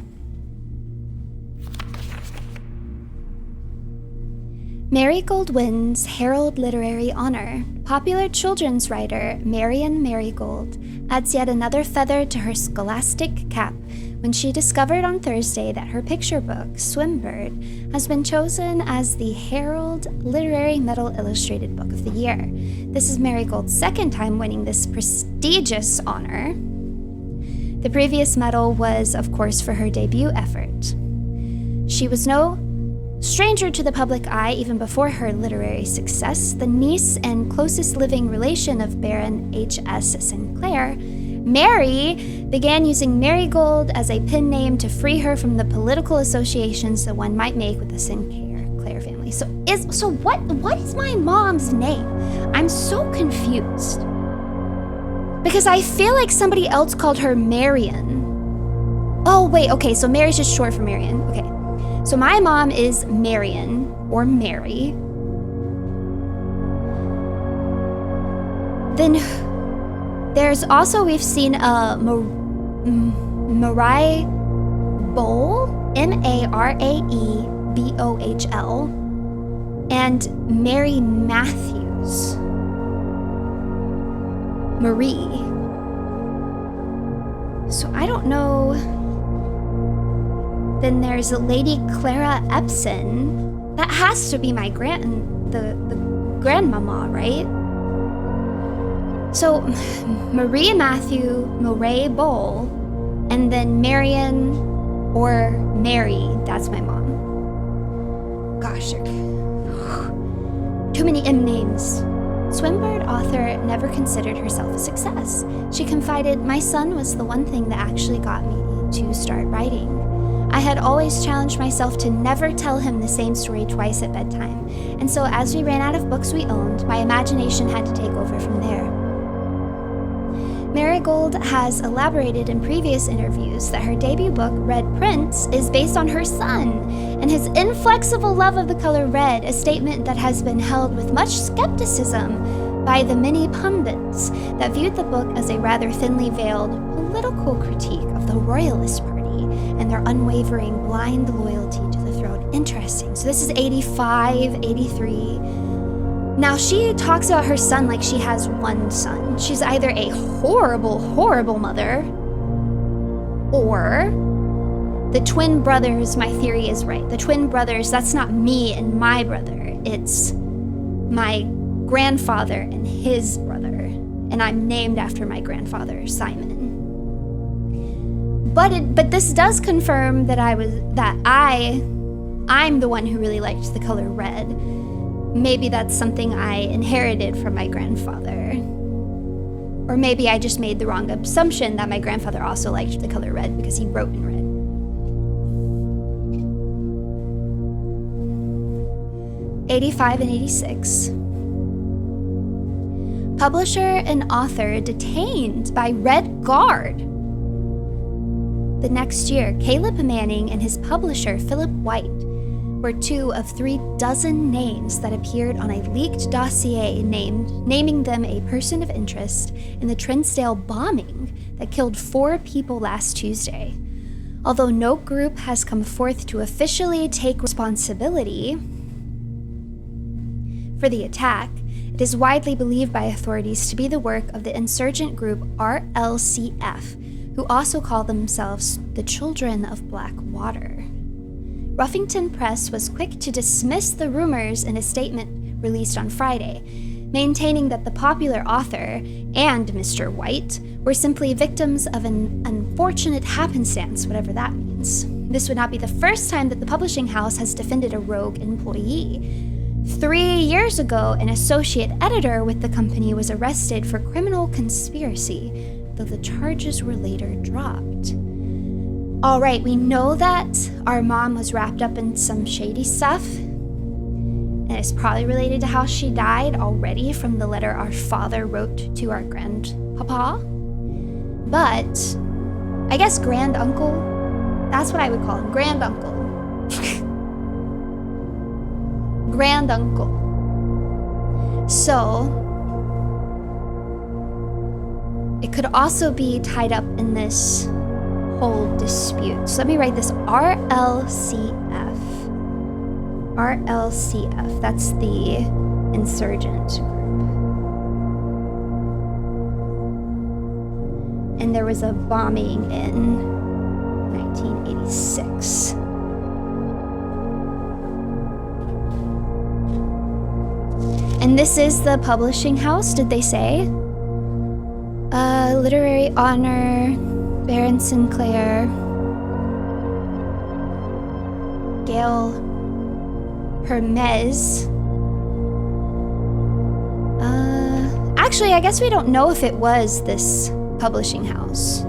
Marigold wins Herald Literary Honor. Popular children's writer Marian Marigold adds yet another feather to her scholastic cap when she discovered on Thursday that her picture book, Swimbird, has been chosen as the Herald Literary Medal Illustrated Book of the Year. This is Marigold's second time winning this prestigious honor. The previous medal was, of course, for her debut effort. She was no stranger to the public eye even before her literary success. The niece and closest living relation of Baron H.S. Sinclair, Mary began using Marigold as a pen name to free her from the political associations that one might make with the Sinclair family. So what is my mom's name? I'm so confused. Because I feel like somebody else called her Marian. Oh, wait, okay, so Mary's just short for Marian. Okay. So my mom is Marian, or Mary. Then there's also, we've seen Marae Bohl, Maraebohl, and Mary Matthews. Marie. So I don't know. Then there's a Lady Clara Epson. That has to be my the grandmama, right? So Marie Matthew, Marae Bohl, and then Marion or Mary. That's my mom. Gosh, too many M names. Swinburne author never considered herself a success. She confided, "My son was the one thing that actually got me to start writing. I had always challenged myself to never tell him the same story twice at bedtime, and so as we ran out of books we owned, my imagination had to take over from there." Marigold has elaborated in previous interviews that her debut book, Red Prince, is based on her son and his inflexible love of the color red, a statement that has been held with much skepticism by the many pundits that viewed the book as a rather thinly veiled political critique of the Royalist Party and their unwavering blind loyalty to the throne. Interesting. So this is 85, 83. Now, she talks about her son like she has one son. She's either a horrible, horrible mother, or the twin brothers, my theory is right. The twin brothers, that's not me and my brother. It's my grandfather and his brother. And I'm named after my grandfather, Simon. But this does confirm that I'm the one who really liked the color red. Maybe that's something I inherited from my grandfather. Or maybe I just made the wrong assumption that my grandfather also liked the color red because he wrote in red. '85 and '86. Publisher and author detained by Red Guard. The next year, Caleb Manning and his publisher, Philip White, were 2 of 3 dozen names that appeared on a leaked dossier naming them a person of interest in the Trinsdale bombing that killed 4 people last Tuesday. Although no group has come forth to officially take responsibility for the attack, it is widely believed by authorities to be the work of the insurgent group RLCF, who also call themselves the Children of Black Water. Ruffington Press was quick to dismiss the rumors in a statement released on Friday, maintaining that the popular author and Mr. White were simply victims of an unfortunate happenstance, whatever that means. This would not be the first time that the publishing house has defended a rogue employee. 3 years ago, an associate editor with the company was arrested for criminal conspiracy, though the charges were later dropped. All right, we know that our mom was wrapped up in some shady stuff, and it's probably related to how she died already from the letter our father wrote to our grandpapa. But I guess granduncle, that's what I would call him, granduncle. Granduncle. So it could also be tied up in this whole dispute. So let me write this RLCF. RLCF, that's the insurgent group. And there was a bombing in 1986. And this is the publishing house, did they say? Literary honor, Baron Sinclair, Gail Hermes. Actually, I guess we don't know if it was this publishing house.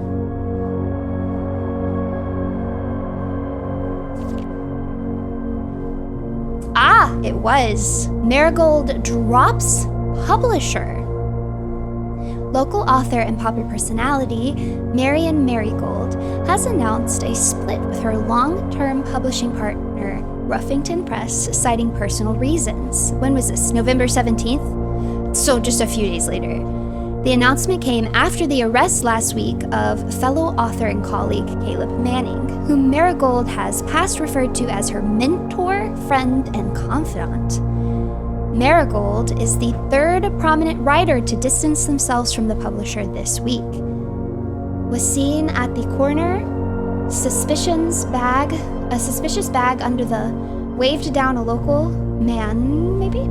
It was Marigold Drops Publisher. Local author and popular personality Marion Marigold has announced a split with her long-term publishing partner, Ruffington Press, citing personal reasons. When was this? November 17th? So just a few days later. The announcement came after the arrest last week of fellow author and colleague Caleb Manning, whom Marigold has past referred to as her mentor, friend, and confidant. Marigold is the third prominent writer to distance themselves from the publisher this week. Was seen at the corner, a suspicious bag under the waved down a local man, maybe?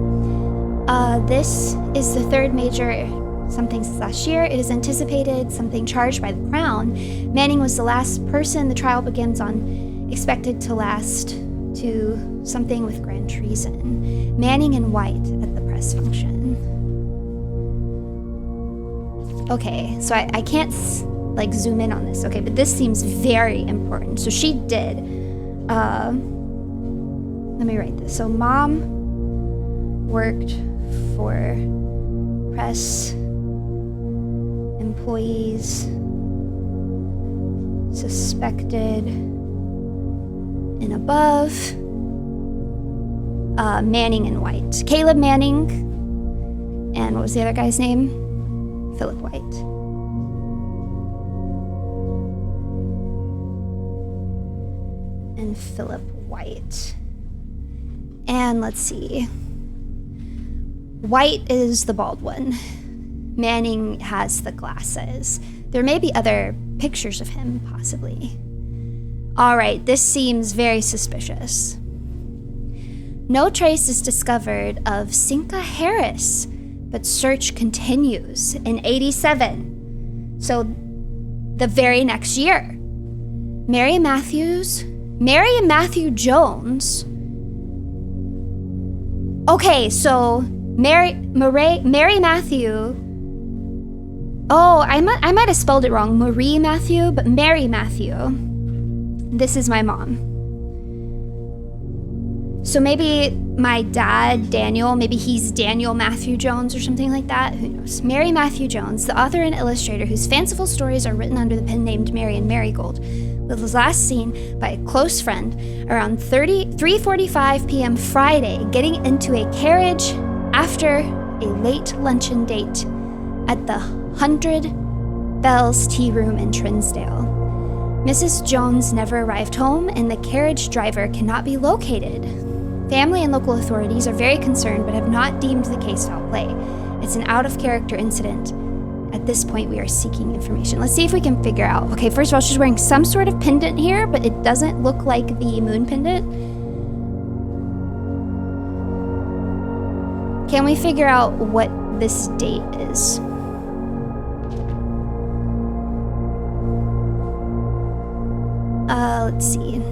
This is the third major something since last year. It is anticipated something charged by the Crown. Manning was the last person the trial begins on, expected to last to something with grand treason. Manning in white at the press function. Okay, so I can't zoom in on this, okay, but this seems very important. So she did, let me write this. So mom worked for press employees suspected and above Manning and White. Caleb Manning, and what was the other guy's name? Philip White. And Philip White. And let's see. White is the bald one. Manning has the glasses. There may be other pictures of him, possibly. All right, this seems very suspicious. No trace is discovered of Cinca Harris, but search continues in 87. So the very next year. Mary and Matthew Jones. Okay, so Mary Matthew. Oh, I might have spelled it wrong. Marie Matthew, but Mary Matthew. This is my mom. So maybe my dad, Daniel, maybe he's Daniel Matthew Jones or something like that. Who knows? Mary Matthew Jones, the author and illustrator whose fanciful stories are written under the pen named Mary and Marigold, was last seen by a close friend around 3:45 p.m. Friday, getting into a carriage after a late luncheon date at the 100 Bells Tea Room in Trinsdale. Mrs. Jones never arrived home, and the carriage driver cannot be located. Family and local authorities are very concerned but have not deemed the case foul play. It's an out-of-character incident. At this point, we are seeking information. Let's see if we can figure out. Okay, first of all, she's wearing some sort of pendant here, but it doesn't look like the moon pendant. Can we figure out what this date is? Let's see.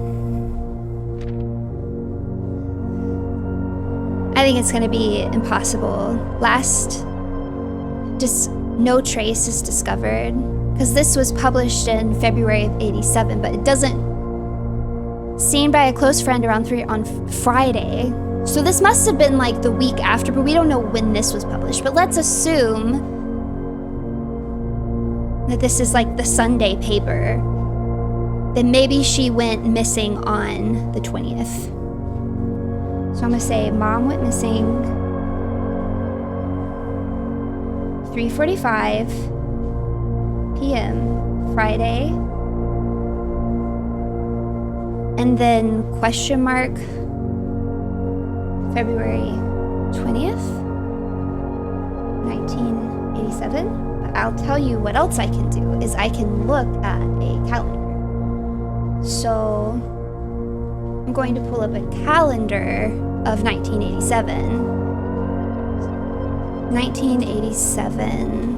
I think it's gonna be impossible. Just no trace is discovered, because this was published in February of 87, but it doesn't, seen by a close friend around 3 on Friday. So this must have been like the week after, but we don't know when this was published. But let's assume that this is like the Sunday paper. Then maybe she went missing on the 20th. So I'm gonna say mom went missing 3:45 p.m. Friday. And then question mark February 20th, 1987. But I'll tell you what else I can do is I can look at a calendar. So I'm going to pull up a calendar of 1987. 1987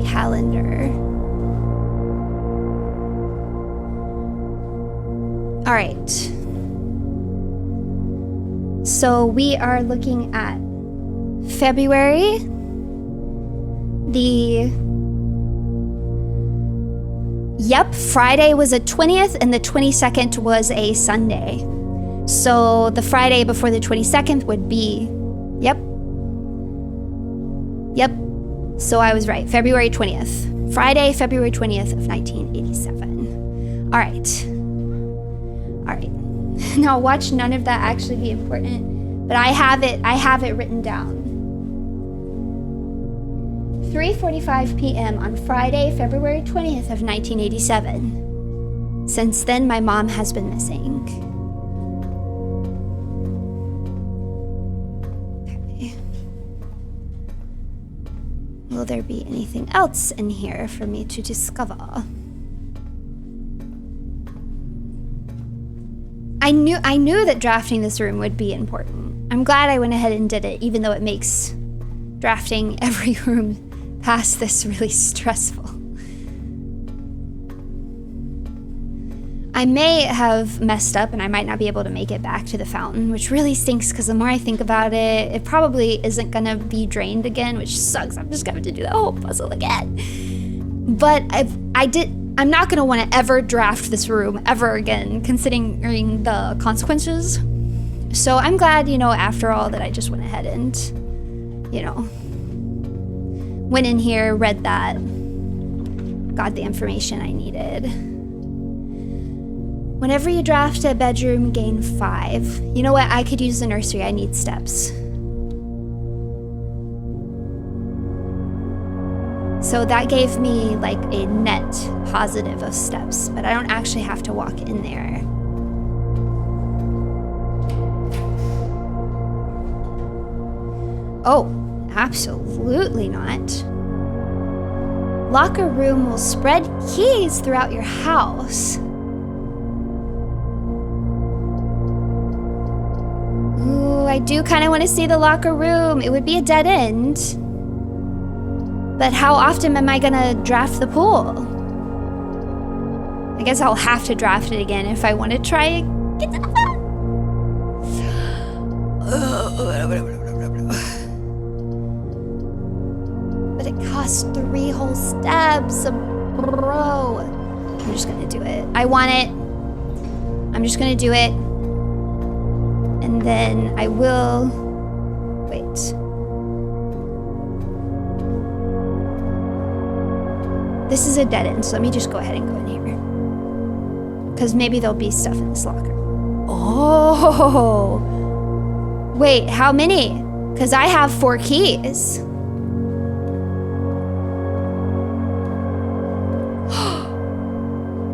calendar. All right. So we are looking at February. Friday was a 20th and the 22nd was a Sunday. So the Friday before the 22nd would be, yep. So I was right, February 20th. Friday, February 20th of 1987. All right. Now watch none of that actually be important, but I have it written down. 3:45 p.m. on Friday, February 20th of 1987. Since then, my mom has been missing. Okay. Will there be anything else in here for me to discover? I knew that drafting this room would be important. I'm glad I went ahead and did it, even though it makes drafting every room past this really stressful. I may have messed up and I might not be able to make it back to the fountain, which really stinks because the more I think about it, it probably isn't gonna be drained again, which sucks. I'm just gonna have to do the whole puzzle again. But I'm not gonna want to ever draft this room ever again, considering the consequences. So I'm glad, you know, after all, that I just went ahead and, you know, went in here, read that, got the information I needed. Whenever you draft a bedroom, gain 5. You know what? I could use the nursery. I need steps. So that gave me like a net positive of steps, but I don't actually have to walk in there. Oh, absolutely not. Locker room will spread keys throughout your house. Ooh, I do kind of want to see the locker room. It would be a dead end. But how often am I gonna draft the pool? I guess I'll have to draft it again if I want to try and get to the fountain. But it costs 3 whole steps, bro. I'm just gonna do it. I want it. I'm just gonna do it. And then I will... Wait. This is a dead end, so let me just go ahead and go in here. Because maybe there'll be stuff in this locker. Oh! Wait, how many? Because I have 4 keys.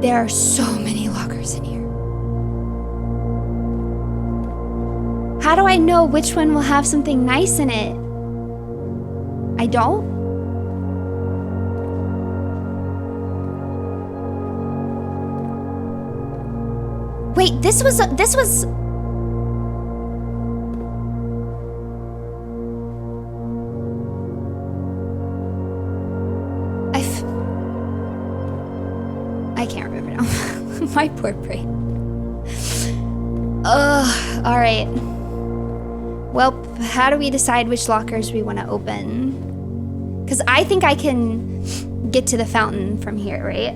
There are so many lockers in here. How do I know which one will have something nice in it? I don't? Wait, this was... I can't remember now. My poor brain. Ugh, alright. Well, how do we decide which lockers we want to open? Because I think I can get to the fountain from here, right?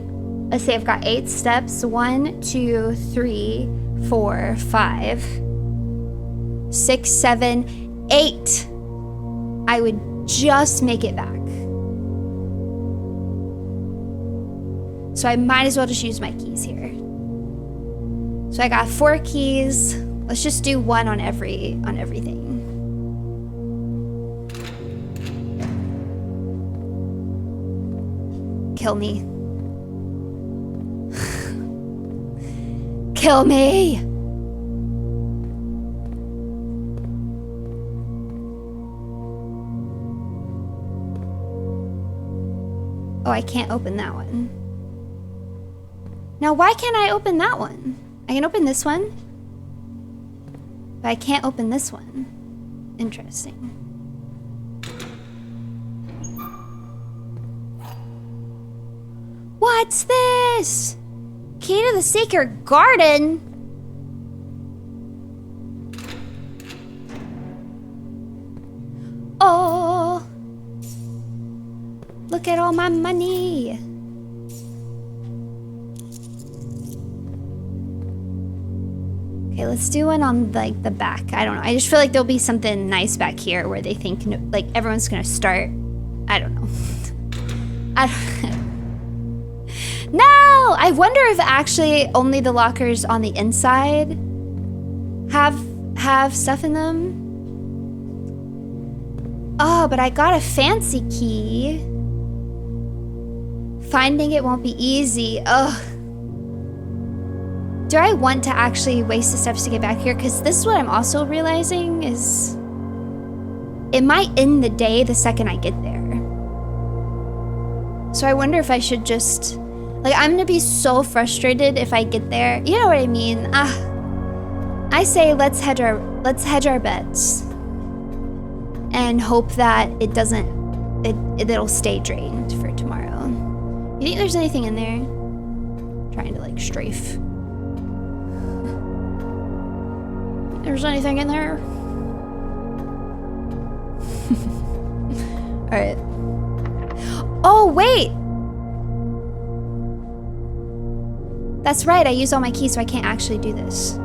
Let's say I've got 8 steps. 1, 2, 3, 4, 5, 6, 7, 8. I would just make it back. So I might as well just use my keys here. So I got 4 keys. Let's just do 1 on everything. Kill me. Kill me! Oh, I can't open that one. Now, why can't I open that one? I can open this one, but I can't open this one. Interesting. What's this? Key to the Secret Garden? Oh! Look at all my money. Okay, let's do one on like the back. I don't know. I just feel like there'll be something nice back here where they think like everyone's gonna start. I don't know. No! I wonder if actually only the lockers on the inside have stuff in them. Oh, but I got a fancy key. Finding it won't be easy. Ugh. Do I want to actually waste the steps to get back here? Because this is what I'm also realizing is it might end the day the second I get there. So I wonder if I should just, like, I'm gonna be so frustrated if I get there. You know what I mean? I say let's hedge our bets and hope that it'll stay drained for tomorrow. You think there's anything in there? I'm trying to like strafe. There's anything in there? All right. Oh, wait. That's right. I used all my keys, so I can't actually do this.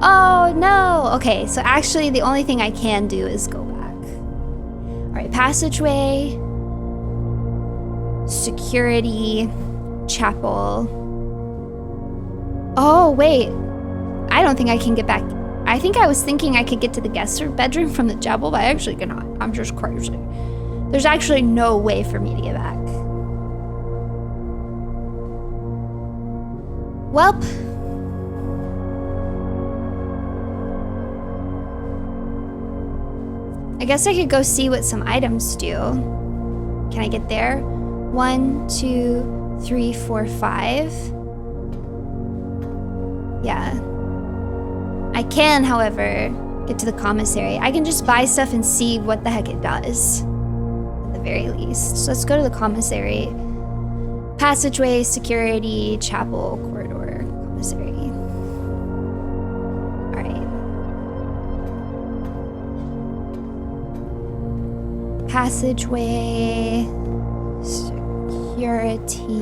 Oh, no. Okay, so actually the only thing I can do is go back. All right, passageway, security, chapel. Oh, wait. I don't think I can get back. I think I was thinking I could get to the guest bedroom from the chapel, but I actually cannot. I'm just crazy. There's actually no way for me to get back. Welp. I guess I could go see what some items do. Can I get there? 1, 2, 3, 4, 5. Yeah. I can, however, get to the commissary. I can just buy stuff and see what the heck it does, at the very least. So let's go to the commissary. Passageway, security, chapel, corridor, commissary. All right. Passageway, security.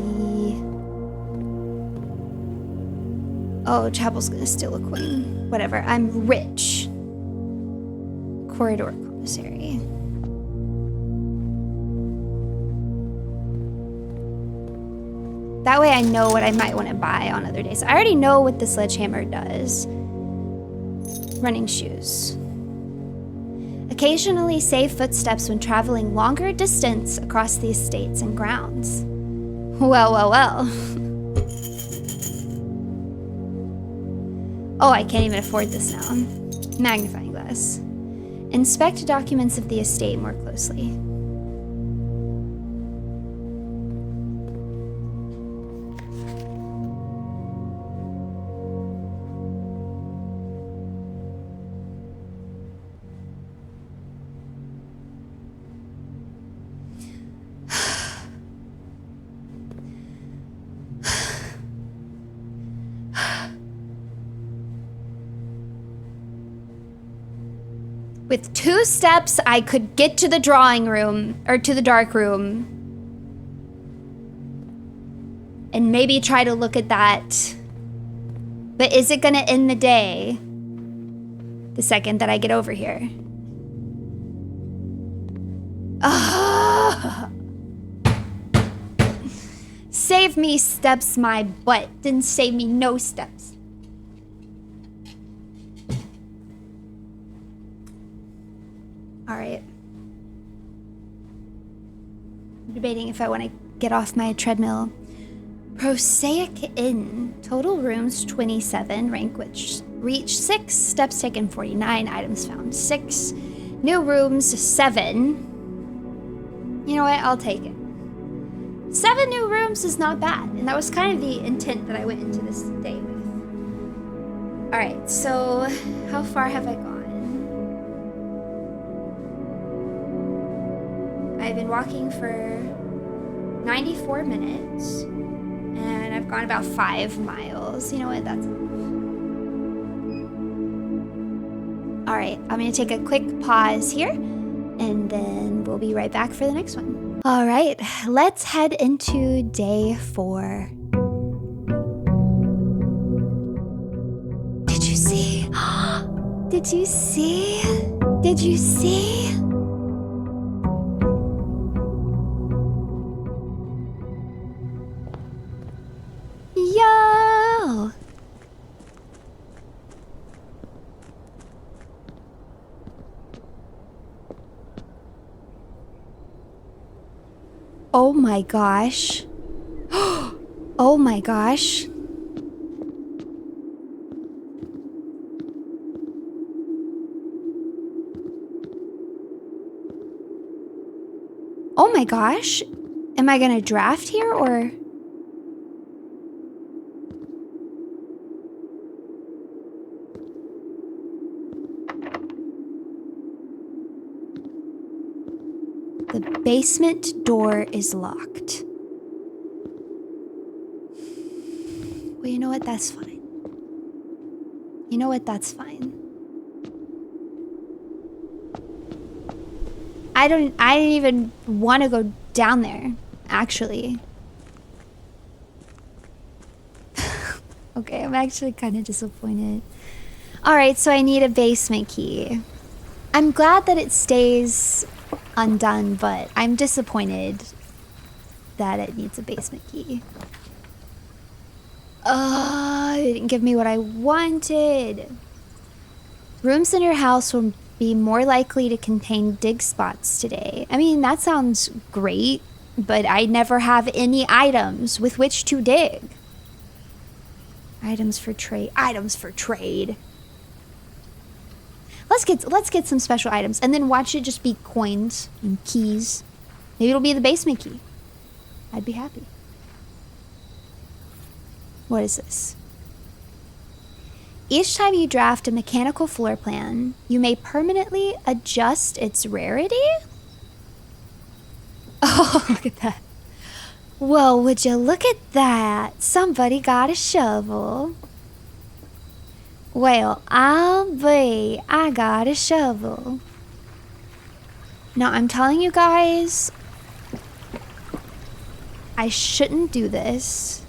Oh, chapel's gonna steal a queen. Whatever, I'm rich. Corridor commissary. That way I know what I might want to buy on other days. I already know what the sledgehammer does. Running shoes. Occasionally save footsteps when traveling longer distance across the estates and grounds. Well, well, well. Oh, I can't even afford this now. Magnifying glass. Inspect documents of the estate more closely. With 2 steps, I could get to the drawing room, or to the dark room. And maybe try to look at that. But is it gonna end the day the second that I get over here? Save me steps, my butt. Didn't save me no steps. All right. I'm debating if I want to get off my treadmill. Prosaic Inn. Total rooms 27. Rank which reach 6. Steps taken 49. Items found 6. New rooms 7. You know what? I'll take it. 7 new rooms is not bad. And that was kind of the intent that I went into this day with. All right. So how far have I gone? I've been walking for 94 minutes, and I've gone about 5 miles. You know what? That's enough. All right, I'm gonna take a quick pause here, and then we'll be right back for the next one. All right, let's head into day 4. Did you see? Did you see? Did you see? Yo! Oh my gosh. Oh my gosh. Oh my gosh. Am I gonna draft here or? The basement door is locked. Well, you know what? That's fine. You know what? That's fine. I didn't even want to go down there, actually. Okay, I'm actually kind of disappointed. All right, so I need a basement key. I'm glad that it stays undone, but I'm disappointed that it needs a basement key. It didn't give me what I wanted. Rooms in your house will be more likely to contain dig spots today. I mean, that sounds great, but I never have any items with which to dig. Items for trade. Items for trade. Let's get some special items and then watch it just be coins and keys. Maybe it'll be the basement key. I'd be happy. What is this? Each time you draft a mechanical floor plan, you may permanently adjust its rarity? Oh, look at that. Well, would you look at that? Somebody got a shovel. Well, I got a shovel. Now, I'm telling you guys, I shouldn't do this.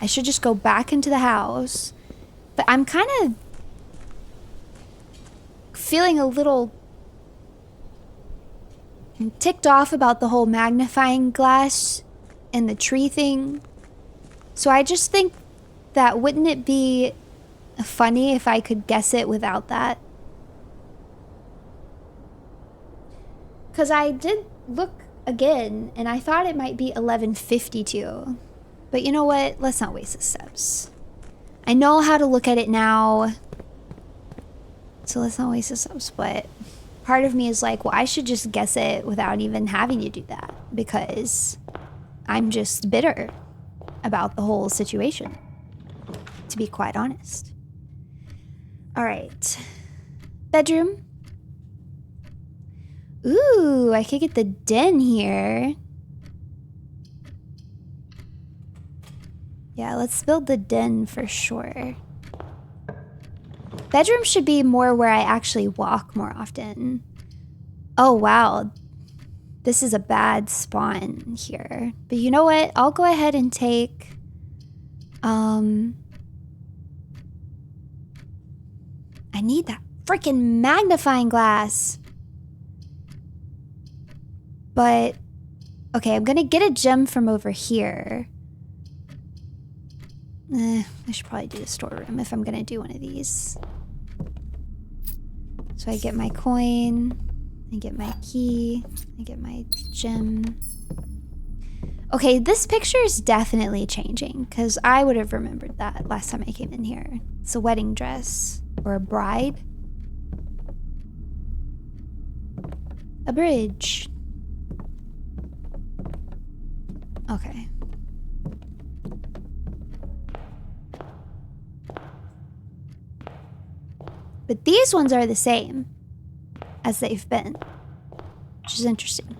I should just go back into the house. But I'm kind of feeling a little ticked off about the whole magnifying glass and the tree thing. So I just think that wouldn't it be funny if I could guess it without that? Because I did look again and I thought it might be 11:52. But you know what? Let's not waste the steps. I know how to look at it now. So let's not waste the steps. But part of me is like, well, I should just guess it without even having to do that. Because I'm just bitter about the whole situation. To be quite honest. Alright. Bedroom. Ooh, I could get the den here. Yeah, let's build the den for sure. Bedroom should be more where I actually walk more often. Oh, wow. This is a bad spawn here. But you know what? I'll go ahead and take... I need that freaking magnifying glass. But... Okay, I'm gonna get a gem from over here. I should probably do the storeroom if I'm gonna do one of these. So I get my coin, I get my key, I get my gem. Okay, this picture is definitely changing because I would have remembered that last time I came in here. It's a wedding dress or a bride. A bridge. Okay. But these ones are the same as they've been, which is interesting.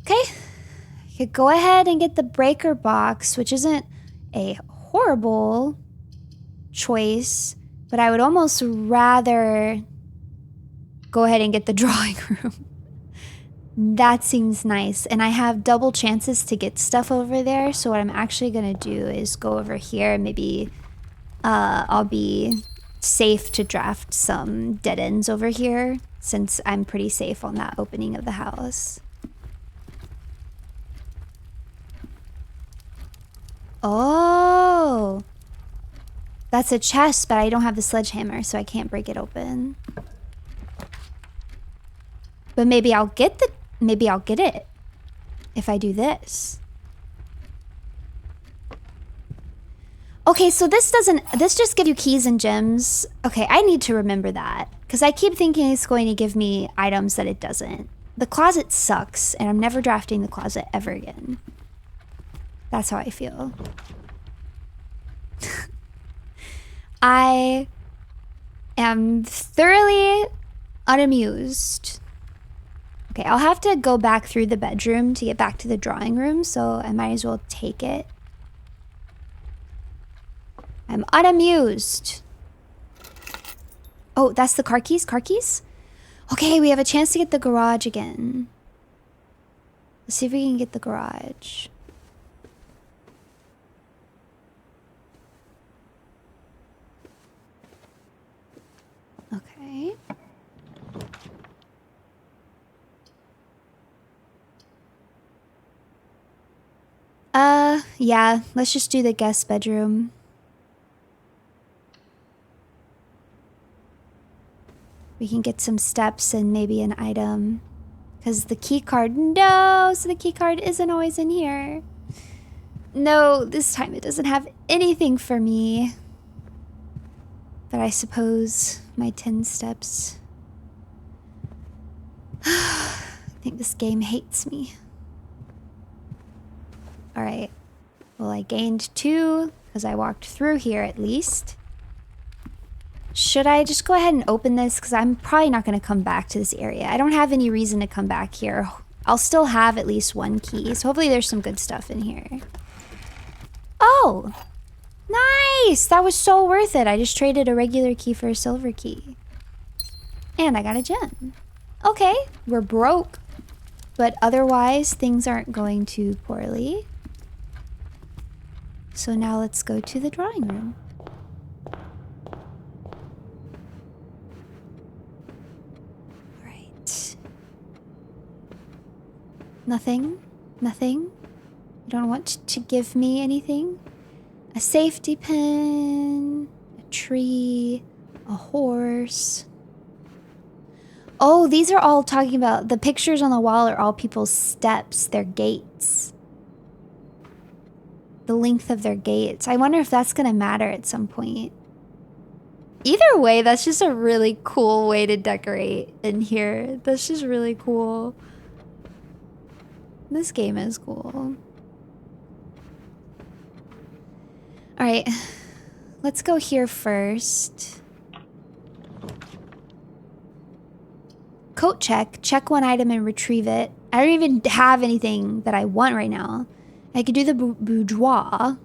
Okay, I could go ahead and get the breaker box, which isn't a horrible choice, but I would almost rather go ahead and get the drawing room. That seems nice, and I have double chances to get stuff over there, so what I'm actually gonna do is go over here and maybe I'll be safe to draft some dead ends over here since I'm pretty safe on that opening of the house. Oh, that's a chest, but I don't have the sledgehammer, so I can't break it open. But maybe I'll get it if I do this. Okay, so this just give you keys and gems? Okay, I need to remember that. Because I keep thinking it's going to give me items that it doesn't. The closet sucks, and I'm never drafting the closet ever again. That's how I feel. I am thoroughly unamused. Okay, I'll have to go back through the bedroom to get back to the drawing room, so I might as well take it. I'm unamused. Oh, that's the car keys? Car keys? Okay, we have a chance to get the garage again. Let's see if we can get the garage. Okay. Yeah, let's just do the guest bedroom. We can get some steps and maybe an item. Because the key card, no, so the key card isn't always in here. No, this time it doesn't have anything for me. But I suppose my 10 steps. I think this game hates me. Alright. Well, I gained 2 because I walked through here at least. Should I just go ahead and open this? Because I'm probably not going to come back to this area. I don't have any reason to come back here. I'll still have at least 1 key. So hopefully there's some good stuff in here. Oh! Nice! That was so worth it. I just traded a regular key for a silver key. And I got a gem. Okay, we're broke. But otherwise, things aren't going too poorly. So now let's go to the drawing room. Alright. Nothing? Nothing? You don't want to give me anything? A safety pin, a tree, a horse. Oh, these are all talking about, the pictures on the wall are all people's steps, their gates. The length of their gates. I wonder if that's gonna matter at some point. Either way, that's just a really cool way to decorate in here. That's just really cool. This game is cool. Alright, let's go here first. Coat check. Check 1 item and retrieve it. I don't even have anything that I want right now. I could do the boudoir.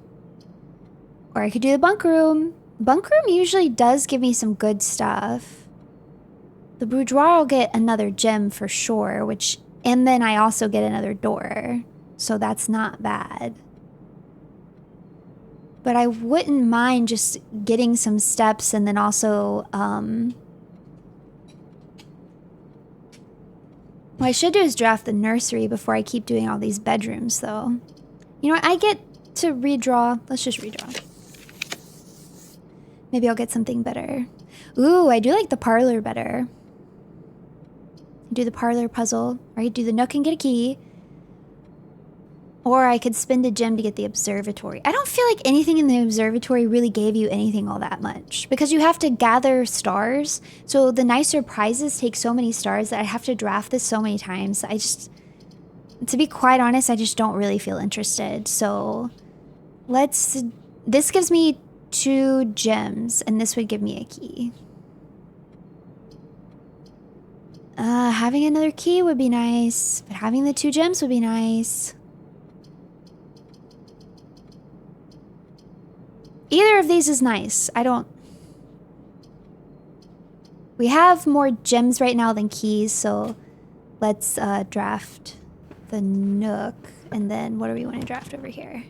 Or I could do the bunk room. Bunk room usually does give me some good stuff. The boudoir I'll get another gem for sure, and then I also get another door. So that's not bad. But I wouldn't mind just getting some steps and then also, what I should do is draft the nursery before I keep doing all these bedrooms, though. You know what? I get to redraw. Let's just redraw. Maybe I'll get something better. Ooh, I do like the parlor better. Do the parlor puzzle. Or I could do the nook and get a key. Or I could spend a gem to get the observatory. I don't feel like anything in the observatory really gave you anything all that much. Because you have to gather stars. So the nicer prizes take so many stars that I have to draft this so many times. To be quite honest, I just don't really feel interested. So this gives me 2 gems. And this would give me a key. Having another key would be nice. But having the 2 gems would be nice. Either of these is nice. We have more gems right now than keys, so let's draft the nook. And then what do we want to draft over here?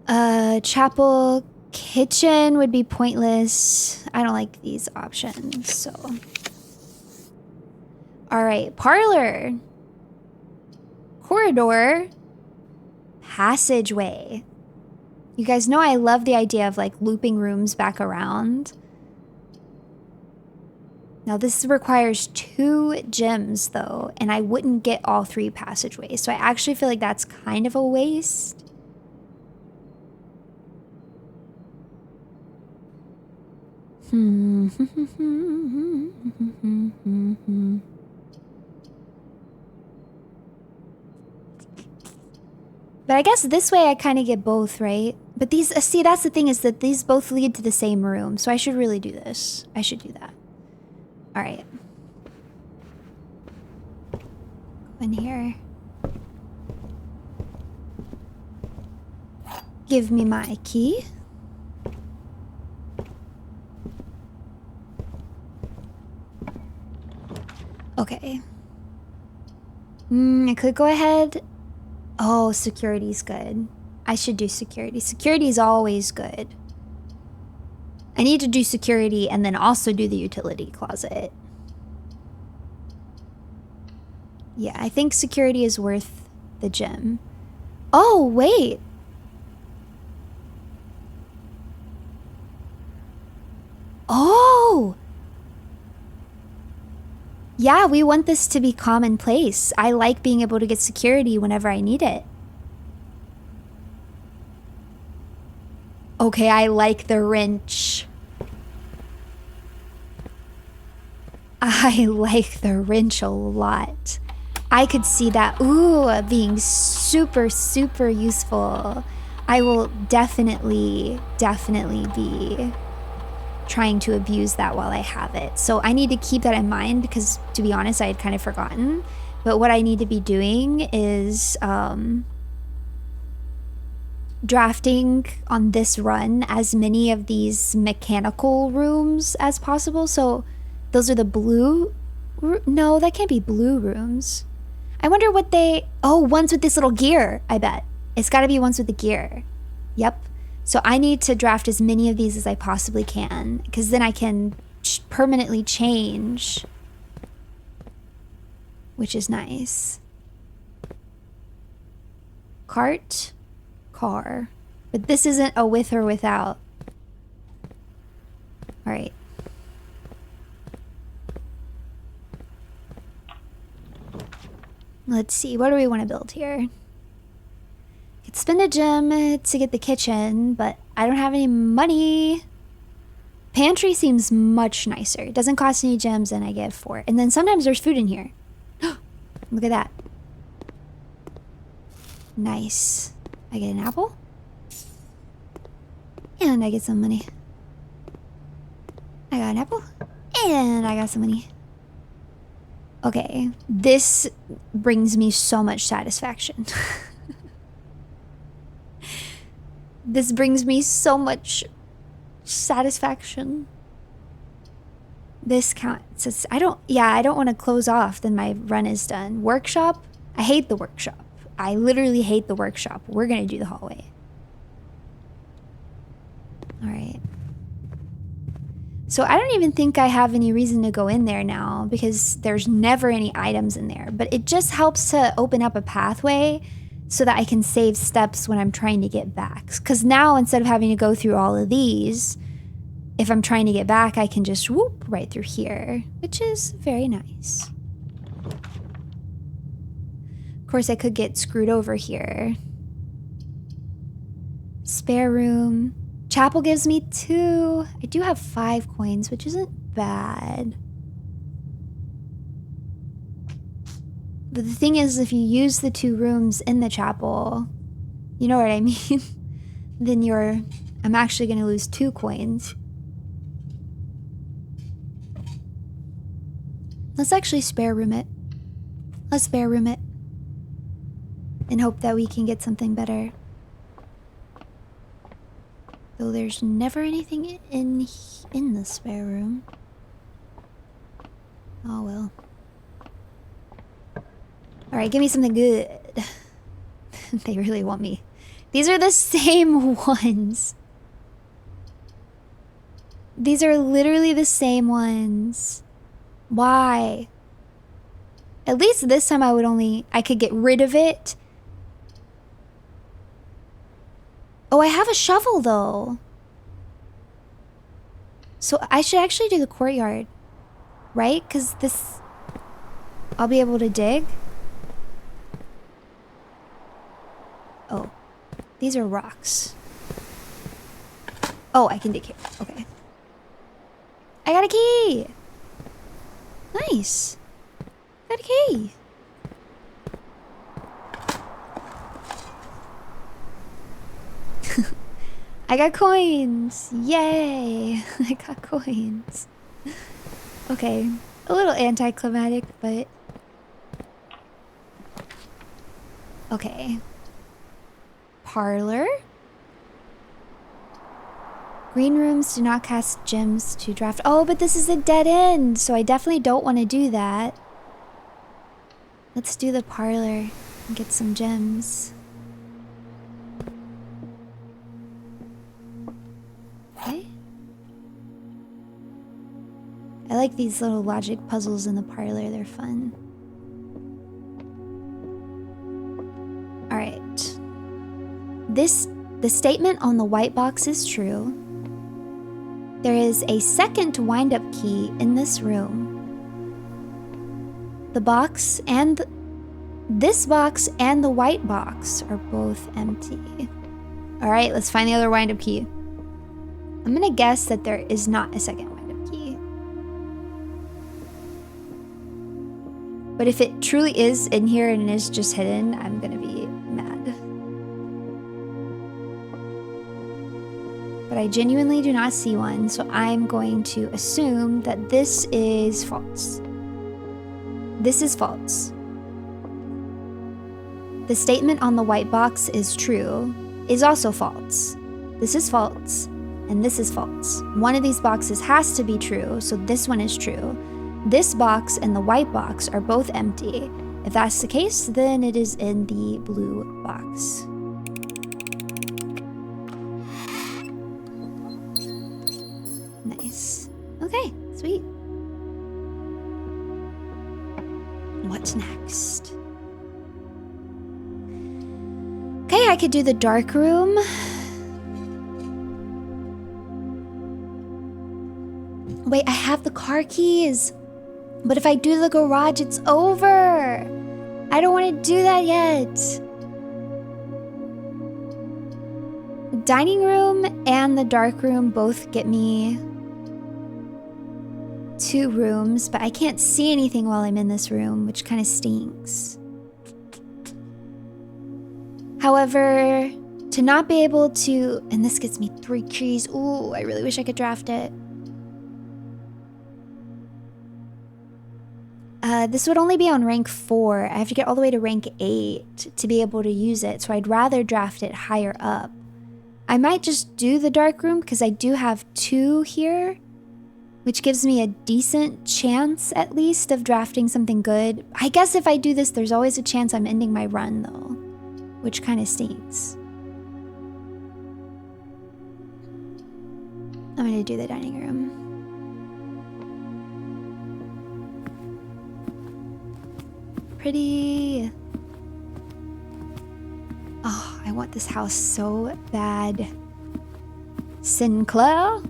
Chapel, kitchen would be pointless. I don't like these options, so. All right, parlor. Corridor. Passageway. You guys know I love the idea of like looping rooms back around. Now this requires 2 gems though, and I wouldn't get all 3 passageways. So I actually feel like that's kind of a waste. But I guess this way I kind of get both, right? But these, see, that's the thing, is that these both lead to the same room. So I should really do this. I should do that. All right. Go in here. Give me my key. Okay. I could go ahead. Oh, security's good. I should do security. Security is always good. I need to do security and then also do the utility closet. Yeah, I think security is worth the gem. Oh, wait. Oh! Yeah, we want this to be commonplace. I like being able to get security whenever I need it. Okay, I like the wrench. I like the wrench a lot. I could see that, ooh, being super, super useful. I will definitely be trying to abuse that while I have it. So I need to keep that in mind because, to be honest, I had kind of forgotten. But what I need to be doing is drafting on this run as many of these mechanical rooms as possible. So those are the blue... No, that can't be blue rooms. I wonder what they... Oh, ones with this little gear, I bet. It's got to be ones with the gear. Yep. So I need to draft as many of these as I possibly can, because then I can permanently change, which is nice. Cart, car, but this isn't a with or without. All right. Let's see, what do we want to build here? Could spend a gem to get the kitchen, but I don't have any money. Pantry seems much nicer. It doesn't cost any gems and I get 4. And then sometimes there's food in here. Look at that. Nice. I get an apple. And I get some money. I got an apple. And I got some money. Okay. This brings me so much satisfaction. This brings me so much satisfaction. This counts. I don't want to close off, then my run is done. Workshop? I hate the workshop. I literally hate the workshop. We're gonna do the hallway. All right. So I don't even think I have any reason to go in there now because there's never any items in there, but it just helps to open up a pathway so that I can save steps when I'm trying to get back. Because now, instead of having to go through all of these, if I'm trying to get back, I can just whoop right through here, which is very nice. Of course, I could get screwed over here. Spare room. Chapel gives me 2. I do have 5 coins, which isn't bad. But the thing is, if you use the 2 rooms in the chapel, you know what I mean? Then I'm actually going to lose 2 coins. Let's actually spare room it. Let's spare room it. And hope that we can get something better. Though there's never anything in the spare room. Oh well. Alright, give me something good. They really want me. These are the same ones. These are literally the same ones. Why? At least this time I could get rid of it. Oh, I have a shovel though. So I should actually do the courtyard. Right? Because this... I'll be able to dig. Oh, these are rocks. Oh, I can dig here. Okay. I got a key. Nice. Got a key. I got coins. Yay. I got coins. Okay. A little anticlimactic, but... Okay. Parlor. Green rooms do not cast gems to draft. Oh, but this is a dead end, so I definitely don't want to do that. Let's do the parlor and get some gems. Okay. I like these little logic puzzles in the parlor. They're fun. All right. The statement on the white box is true. There is a second wind-up key in this room. The box and this box and the white box are both empty. All right, let's find the other wind-up key. I'm gonna guess that there is not a second wind-up key. But if it truly is in here and is just hidden, I'm gonna be mad. But I genuinely do not see one, so I'm going to assume that this is false. This is false. The statement on the white box is true, is also false. This is false, and this is false. One of these boxes has to be true, so this one is true. This box and the white box are both empty. If that's the case, then it is in the blue box. Nice. Okay, sweet. What's next? Okay, I could do the dark room. Wait, I have the car keys. But if I do the garage, it's over. I don't want to do that yet. Dining room and the dark room both get me 2 rooms, but I can't see anything while I'm in this room, which kind of stinks. However, to not be able to, and this gets me 3 keys. Ooh, I really wish I could draft it. This would only be on rank 4. I have to get all the way to rank 8 to be able to use it, so I'd rather draft it higher up. I might just do the dark room because I do have 2 here, which gives me a decent chance at least of drafting something good. I guess if I do this, there's always a chance I'm ending my run though, which kind of stinks. I'm gonna do the dining room. Pretty. Oh, I want this house so bad. Sinclair,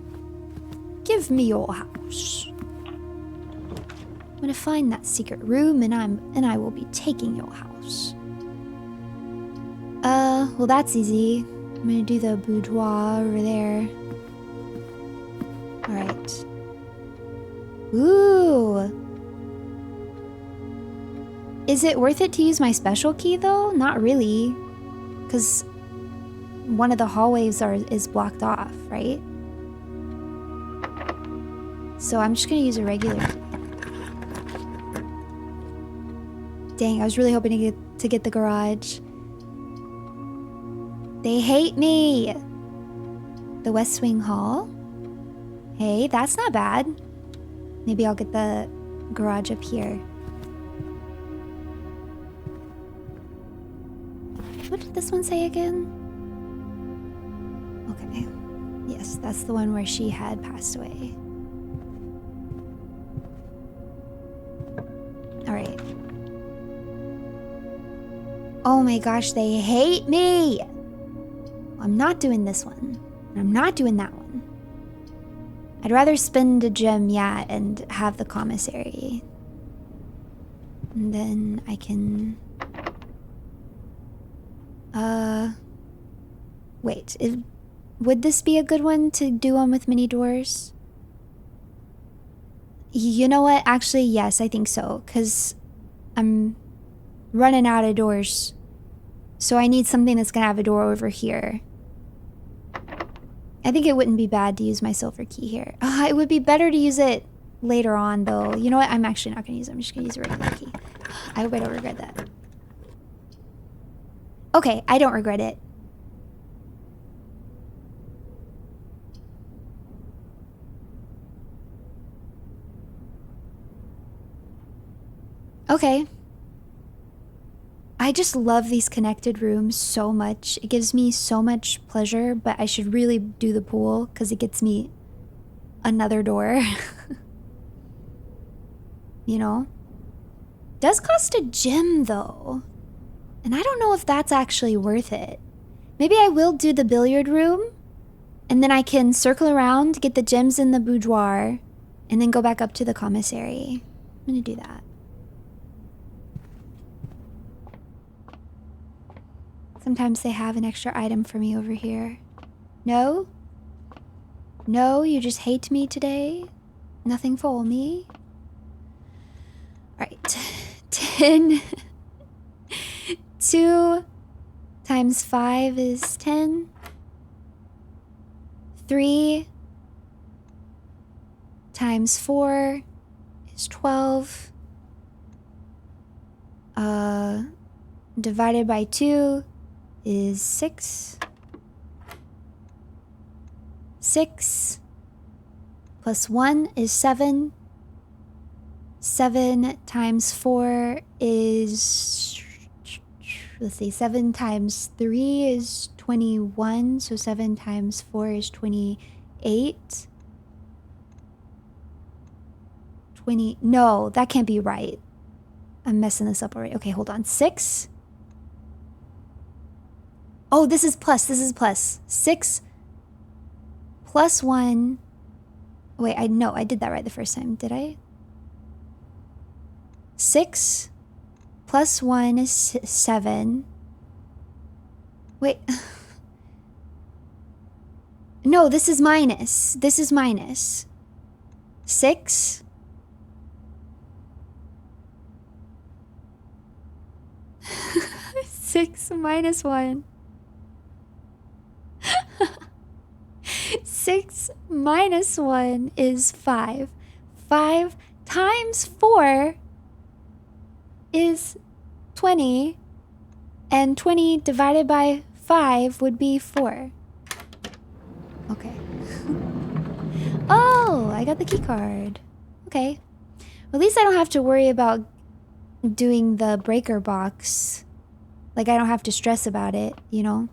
give me your house. I'm gonna find that secret room and I will be taking your house. Well that's easy. I'm gonna do the boudoir over there. Alright. Ooh. Is it worth it to use my special key though? Not really. Because one of the hallways is blocked off, right? So I'm just gonna use a regular key. Dang, I was really hoping to get the garage. They hate me! The West Wing Hall. Hey, that's not bad. Maybe I'll get the garage up here. What did this one say again? Okay. Yes, that's the one where she had passed away. Alright. Oh my gosh, they hate me! I'm not doing this one. I'm not doing that one. I'd rather spend a gem, yeah, and have the commissary. And then I can... Wait, would this be a good one to do one with mini doors? You know what? Actually, yes, I think so. Because I'm running out of doors. So I need something that's going to have a door over here. I think it wouldn't be bad to use my silver key here. It would be better to use it later on, though. You know what? I'm actually not going to use it. I'm just going to use a regular key. I hope I don't regret that. Okay, I don't regret it. Okay. I just love these connected rooms so much. It gives me so much pleasure, but I should really do the pool because it gets me another door. You know? Does cost a gem though. And I don't know if that's actually worth it. Maybe I will do the billiard room and then I can circle around, get the gems in the boudoir, and then go back up to the commissary. I'm gonna do that. Sometimes they have an extra item for me over here. No? No, you just hate me today? Nothing for me? Alright. 10. 2 times 5 is 10. 3 times 4 is 12. Divided by 2 is 6. 6 plus 1 is 7. 7 times 4 is... Let's see, 7 times 3 is 21. So 7 times 4 is 28. 20... No, that can't be right. I'm messing this up already. Okay, hold on. 6... Oh, this is plus. This is plus. 6 plus 1. Wait, I did that right the first time. Did I? 6 plus 1 is 7. Wait. No, this is minus. This is minus. 6. Six minus 1. 6 minus 1 is 5. 5 times 4 is 20. And 20 divided by 5 would be 4. Okay. Oh, I got the key card. Okay. Well, at least I don't have to worry about doing the breaker box. Like, I don't have to stress about it, you know?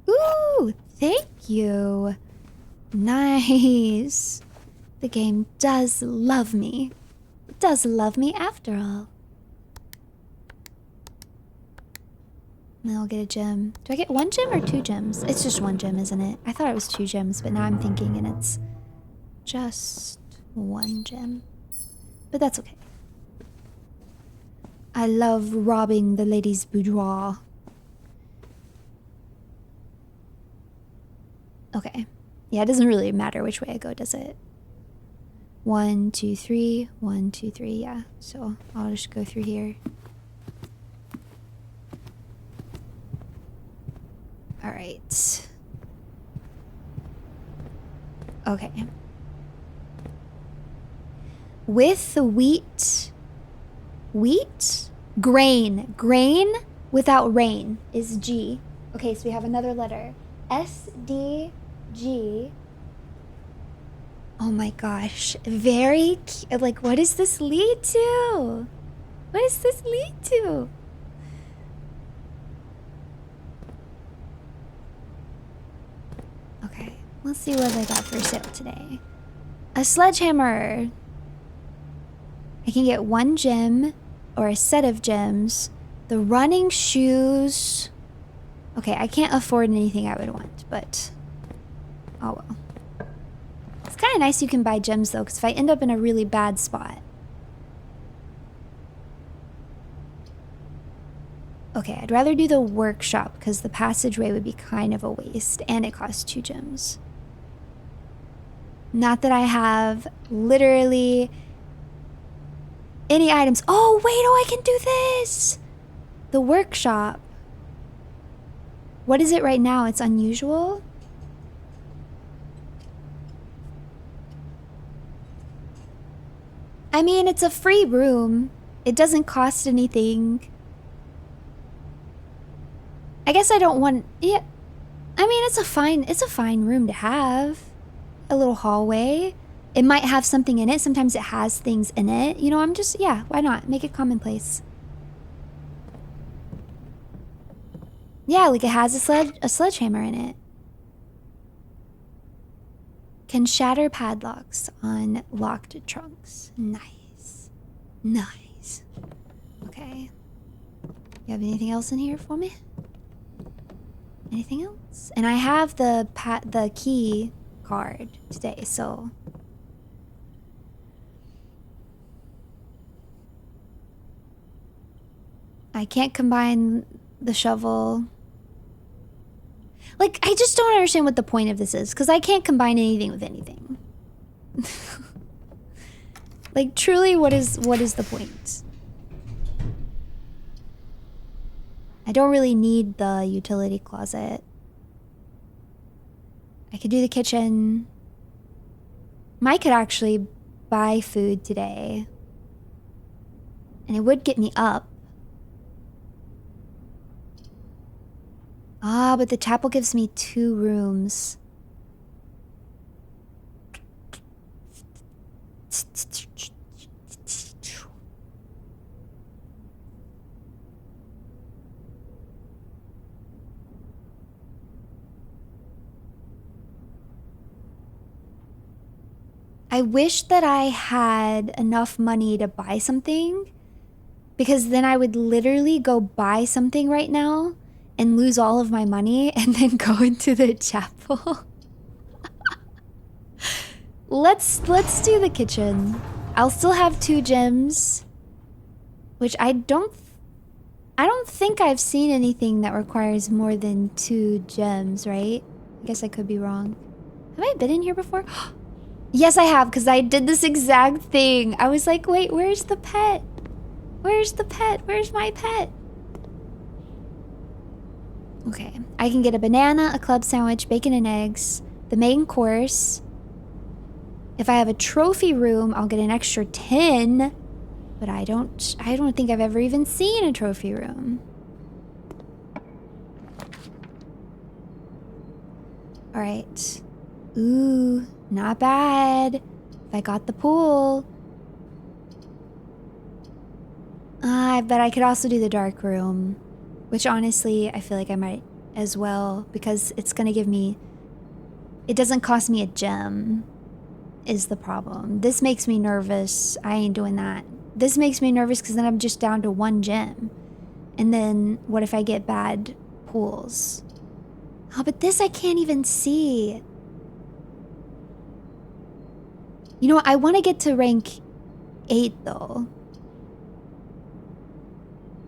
Ooh, thank you. Nice. The game does love me. It does love me after all. And then I'll get a gem. Do I get 1 gem or 2 gems? It's just 1 gem, isn't it? I thought it was 2 gems, but now I'm thinking and it's just 1 gem. But that's okay. I love robbing the lady's boudoir. Okay. Yeah, it doesn't really matter which way I go, does it? 1, 2, 3. 1, 2, 3. Yeah. So I'll just go through here. All right. Okay. With the wheat, grain without rain is G. Okay, so we have another letter. S, D, G. Oh my gosh. Very cute. Like, what does this lead to? What does this lead to? Okay, let's see what I got for sale today. A sledgehammer. I can get 1 gem or a set of gems. The running shoes. Okay, I can't afford anything I would want, but oh well. It's kind of nice you can buy gems though, because if I end up in a really bad spot. Okay, I'd rather do the workshop because the passageway would be kind of a waste and it costs 2 gems. Not that I have literally any items. Oh, wait, oh, I can do this! The workshop. What is it right now? It's unusual? I mean, it's a free room. It doesn't cost anything. I guess I don't want... Yeah. I mean, it's a fine room to have. A little hallway. It might have something in it. Sometimes it has things in it. You know, I'm just... Yeah, why not? Make it commonplace. Yeah, like it has a sledgehammer in it. Can shatter padlocks on locked trunks. Nice. Nice. Okay. You have anything else in here for me? Anything else? And I have the key card today, so... I can't combine the shovel. Like, I just don't understand what the point of this is, because I can't combine anything with anything. Like, truly, what is the point? I don't really need the utility closet. I could do the kitchen. Mike could actually buy food today. And it would get me up. Ah, but the chapel gives me 2 rooms. I wish that I had enough money to buy something, because then I would literally go buy something right now and lose all of my money and then go into the chapel. Let's do the kitchen. I'll still have 2 gems, which I don't think I've seen anything that requires more than 2 gems, right? I guess I could be wrong. Have I been in here before? Yes, I have, because I did this exact thing. I was like, wait, where's the pet? Where's the pet? Where's my pet? Okay, I can get a banana, a club sandwich, bacon and eggs, the main course. If I have a trophy room, I'll get an extra 10. But I don't think I've ever even seen a trophy room. All right. Ooh, not bad. If I got the pool. I bet I could also do the dark room. Which honestly, I feel like I might as well, because it's gonna give me... It doesn't cost me a gem, is the problem. This makes me nervous. I ain't doing that. This makes me nervous because then I'm just down to 1 gem. And then what if I get bad pools? Oh, but this I can't even see. You know what? I want to get to rank 8 though.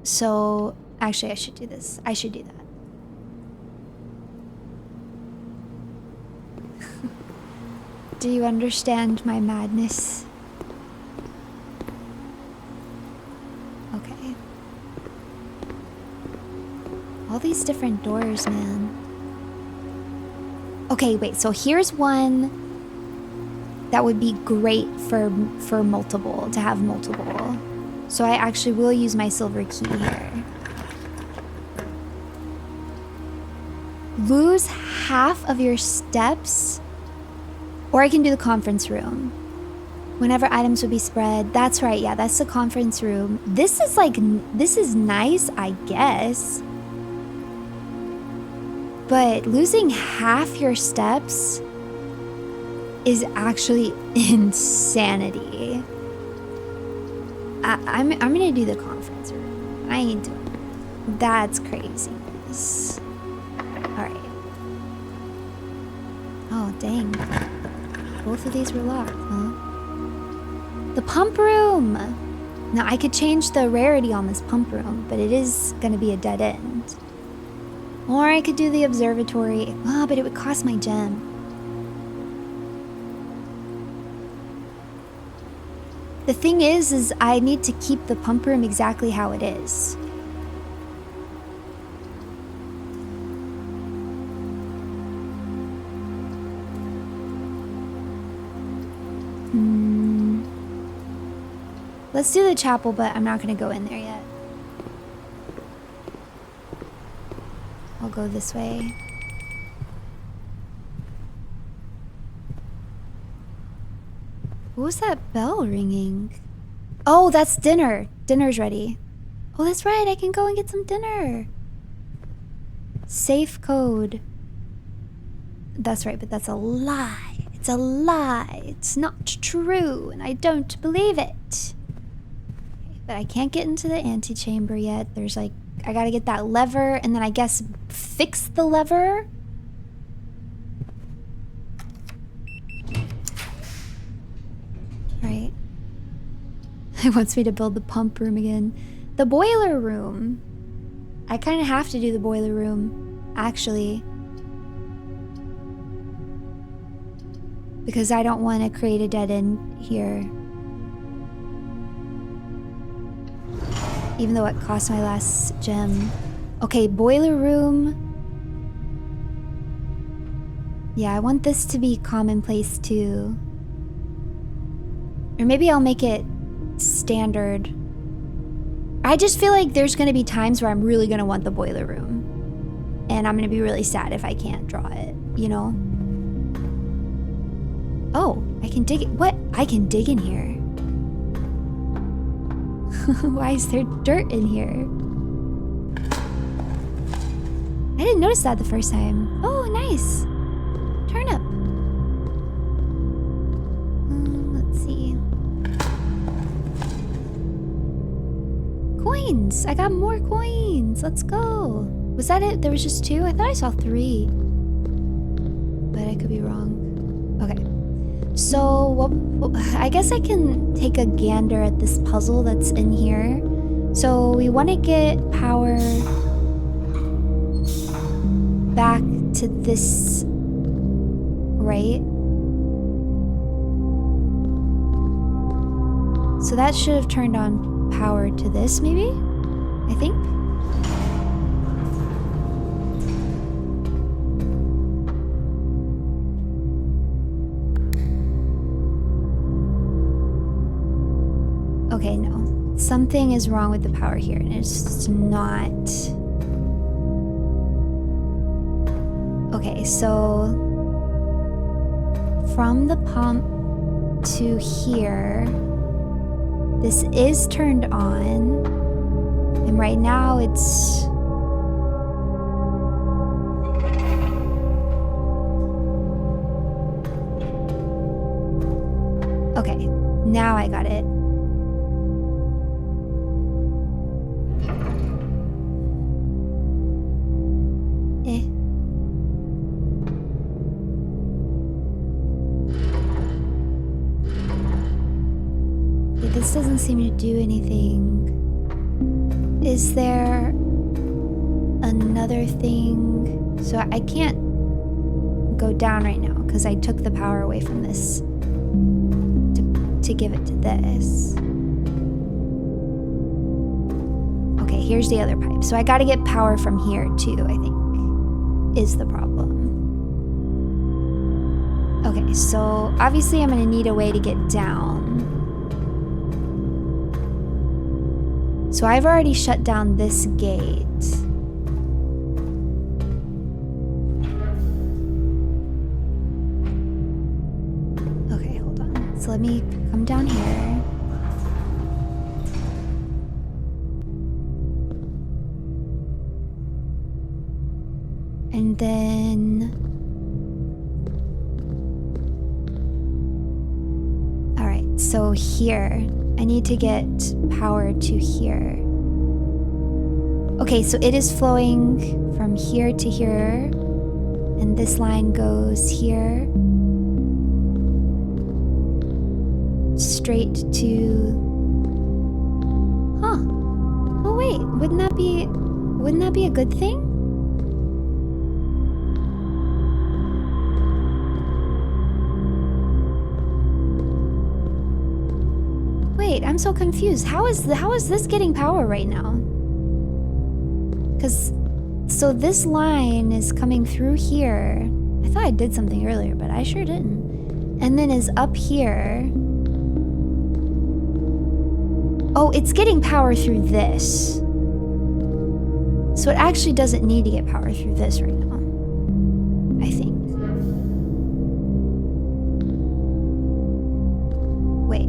So... Actually, I should do this. I should do that. Do you understand my madness? Okay. All these different doors, man. Okay, wait. So here's one that would be great for multiple, to have multiple. So I actually will use my silver key here. Lose half of your steps, or I can do the conference room. Whenever items would be spread. That's right, yeah, that's the conference room. This is nice, I guess. But losing half your steps is actually insanity. I'm gonna do the conference room. I ain't doing it. That's craziness. Alright. Oh, dang. Both of these were locked, huh? The pump room! Now, I could change the rarity on this pump room, but it is going to be a dead end. Or I could do the observatory. Ah, but it would cost my gem. The thing is I need to keep the pump room exactly how it is. Let's do the chapel, but I'm not going to go in there yet. I'll go this way. What was that bell ringing? Oh, that's dinner. Dinner's ready. Oh, that's right. I can go and get some dinner. Safe code. That's right, but that's a lie. It's a lie. It's not true, and I don't believe it. But I can't get into the antechamber yet. There's like, I gotta get that lever, and then I guess fix the lever. Right. It wants me to build the pump room again. The boiler room. I kind of have to do the boiler room, actually. Because I don't want to create a dead end here. Even though it cost my last gem. Okay, boiler room. Yeah, I want this to be commonplace too. Or maybe I'll make it standard. I just feel like there's going to be times where I'm really going to want the boiler room. And I'm going to be really sad if I can't draw it, you know? Oh, I can dig it. What? I can dig in here. Why is there dirt in here? I didn't notice that the first time. Oh, nice. Turnip. Let's see. Coins. I got more coins. Let's go. Was that it? There was just 2? I thought I saw 3. But I could be wrong. Okay. So, I guess I can take a gander at this puzzle that's in here. So, we want to get power back to this, right? So that should have turned on power to this, maybe? I think? Okay, no. Something is wrong with the power here, and it's not... Okay, so... From the pump to here... This is turned on. And right now it's... Okay, now I got it. This doesn't seem to do anything. Is there another thing? So I can't go down right now because I took the power away from this to give it to this. Okay, here's the other pipe. So I got to get power from here too, I think, is the problem. Okay, so obviously I'm going to need a way to get down. So I've already shut down this gate. Okay, hold on. So let me come down here. And then... Alright, so here... I need to get power to here. Okay, so it is flowing from here to here. And this line goes here. Straight to wouldn't that be a good thing? Wait, I'm so confused. How is this getting power right now? So this line is coming through here. I thought I did something earlier, but I sure didn't. And then is up here. Oh, it's getting power through this. So it actually doesn't need to get power through this right now, I think. Wait.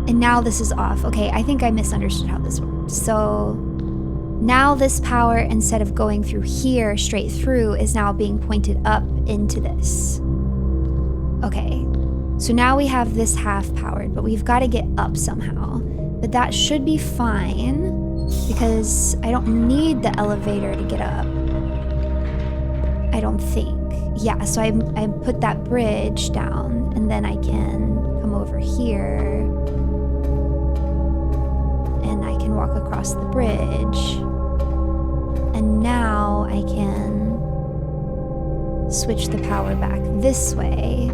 And now this is off. Okay, I think I misunderstood how this worked. So now this power, instead of going through here straight through, is now being pointed up into this. Okay, so now we have this half powered, but we've got to get up somehow. But that should be fine because I don't need the elevator to get up. I don't think. Yeah, so I put that bridge down and then I can come over here and I can walk across the bridge. And now I can switch the power back this way.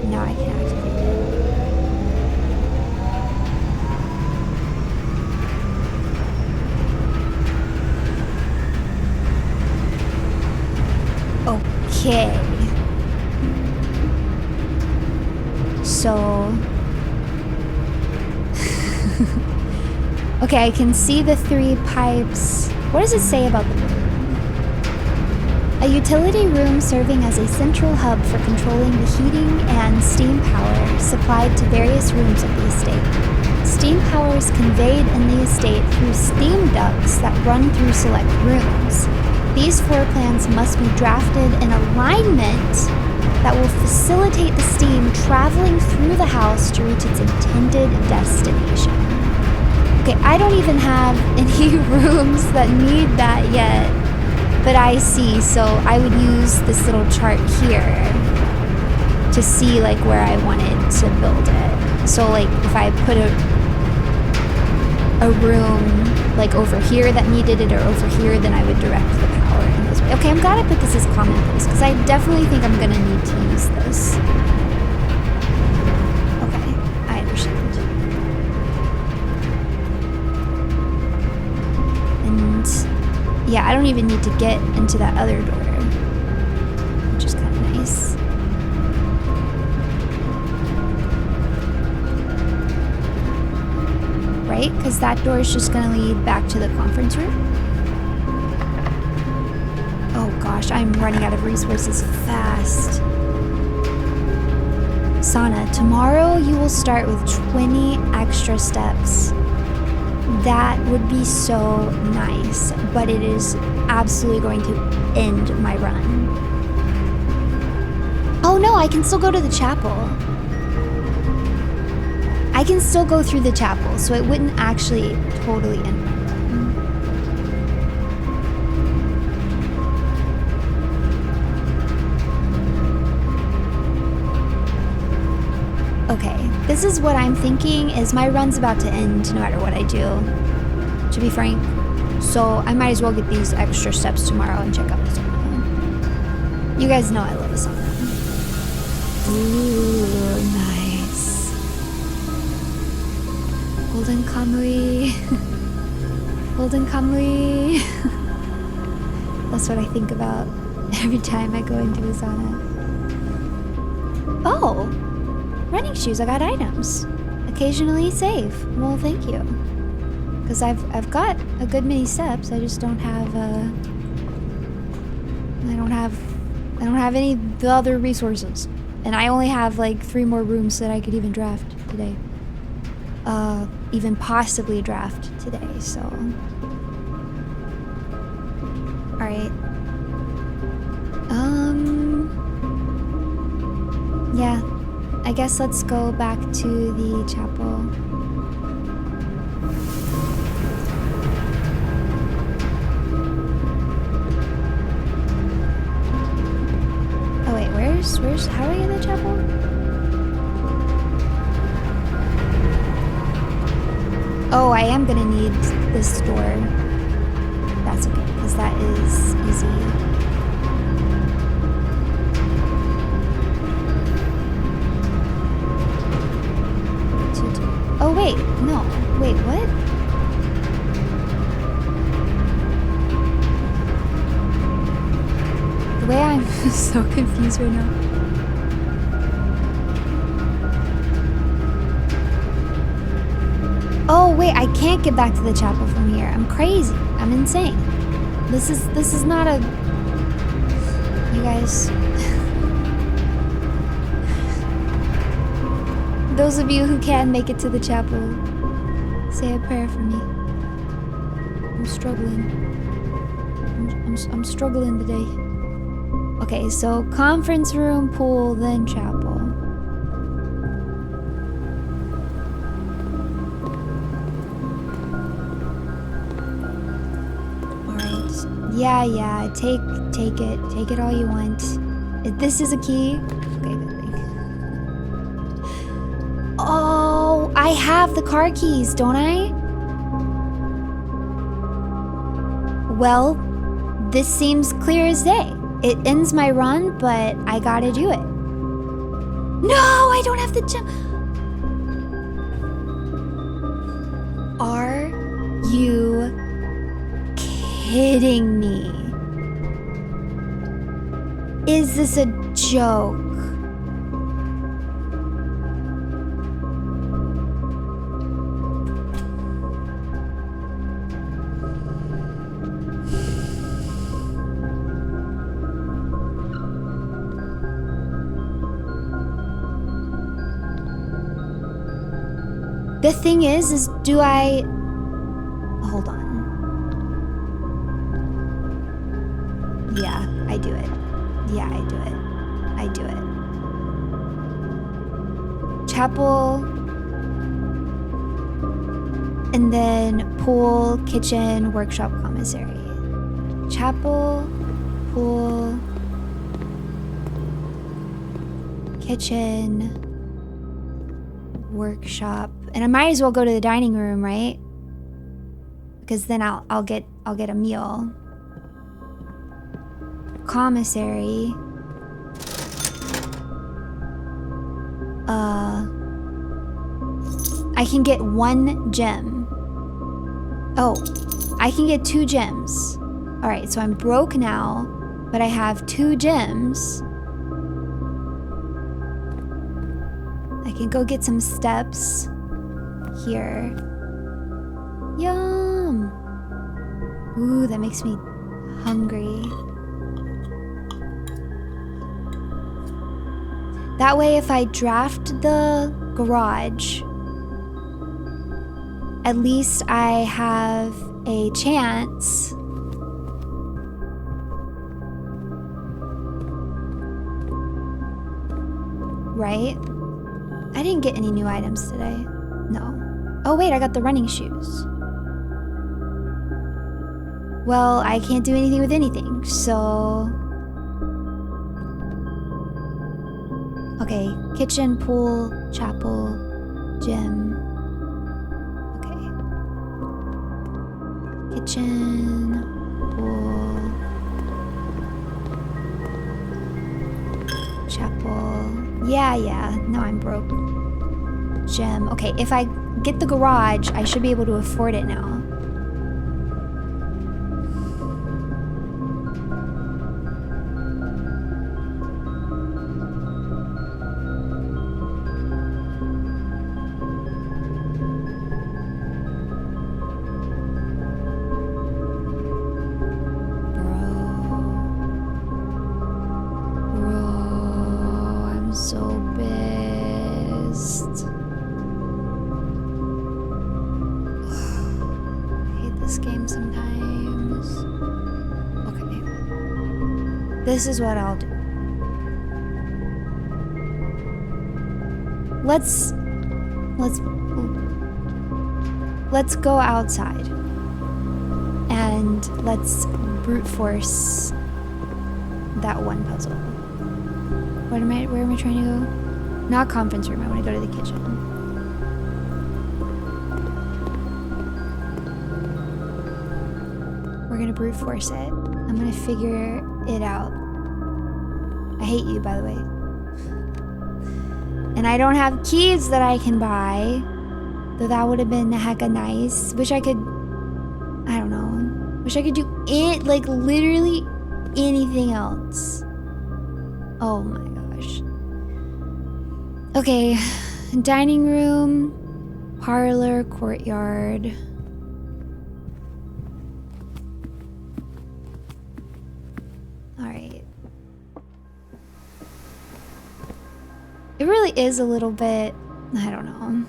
Now I can activate it. Okay. So... okay, I can see the 3 pipes. What does it say about the room? A utility room serving as a central hub for controlling the heating and steam power supplied to various rooms of the estate. Steam power is conveyed in the estate through steam ducts that run through select rooms. These floor plans must be drafted in alignment that will facilitate the steam traveling through the house to reach its intended destination. Okay, I don't even have any rooms that need that yet. But I see, so I would use this little chart here to see like where I wanted to build it. So like if I put a room like over here that needed it or over here, then I would direct the power in this way. Okay, I'm glad I put this as commonplace because I definitely think I'm gonna need to use this. Okay, I understand. And yeah, I don't even need to get into that other door, which is kind of nice. Right? Because that door is just going to lead back to the conference room. Oh gosh, I'm running out of resources fast. Sana, tomorrow you will start with 20 extra steps. That would be so nice, but it is absolutely going to end my run. Oh no, I can still go to the chapel. I can still go through the chapel, so it wouldn't actually totally end my run. Okay, this is what I'm thinking is my run's about to end no matter what I do, to be frank. So I might as well get these extra steps tomorrow and check out the sauna. You guys know I love the sauna. Ooh, nice. Golden Kamui. Golden Kamui. That's what I think about every time I go into a sauna. Oh! Running shoes, I got items. Occasionally save. Well, thank you. Because I've got a good many steps. I just don't have I don't have any of the other resources. And I only have like 3 more rooms that I could even draft today. Even possibly draft today, so. Alright. Yeah. I guess let's go back to the chapel. Oh wait, Where's how do I get the chapel? Oh, I am gonna need this door. That's okay, because that is easy. Oh wait, no. Wait, what? The way I'm so confused right now. Oh wait, I can't get back to the chapel from here. I'm crazy. I'm insane. This is not a... You guys... Those of you who can make it to the chapel, say a prayer for me. I'm struggling. I'm struggling today. Okay, so conference room, pool, then chapel. Yeah, take it all you want. If this is a key. Okay, good thing. Oh, I have the car keys, don't I? Well, this seems clear as day. It ends my run, but I gotta do it. No, I don't have the gem. Are you kidding me? Is this a joke? The thing is do I... Hold on. Yeah, I do it. Yeah, I do it. I do it. Chapel. And then pool, kitchen, workshop, commissary. Chapel, pool, kitchen, workshop. And I might as well go to the dining room, right? Because then I'll get a meal. Commissary. I can get 1 gem. Oh, I can get 2 gems. All right, so I'm broke now, but I have 2 gems. I can go get some steps here. Yum. Ooh, that makes me hungry. That way, if I draft the garage, at least I have a chance. Right? I didn't get any new items today. No. Oh wait, I got the running shoes. Well, I can't do anything with anything, so... Okay, kitchen, pool, chapel, gym. Okay. Kitchen, pool, chapel. Yeah, now I'm broke. Gym. Okay, if I get the garage, I should be able to afford it now. This is what I'll do. Let's go outside and let's brute force that one puzzle. Where am I trying to go? Not conference room. I want to go to the kitchen. We're gonna brute force it. I'm gonna figure it out. I hate you, by the way. And I don't have keys that I can buy. Though that would have been hecka nice. Wish I could, I don't know. Wish I could do it, like literally anything else. Oh my gosh. Okay, dining room, parlor, courtyard. All right. It really is a little bit, I don't know.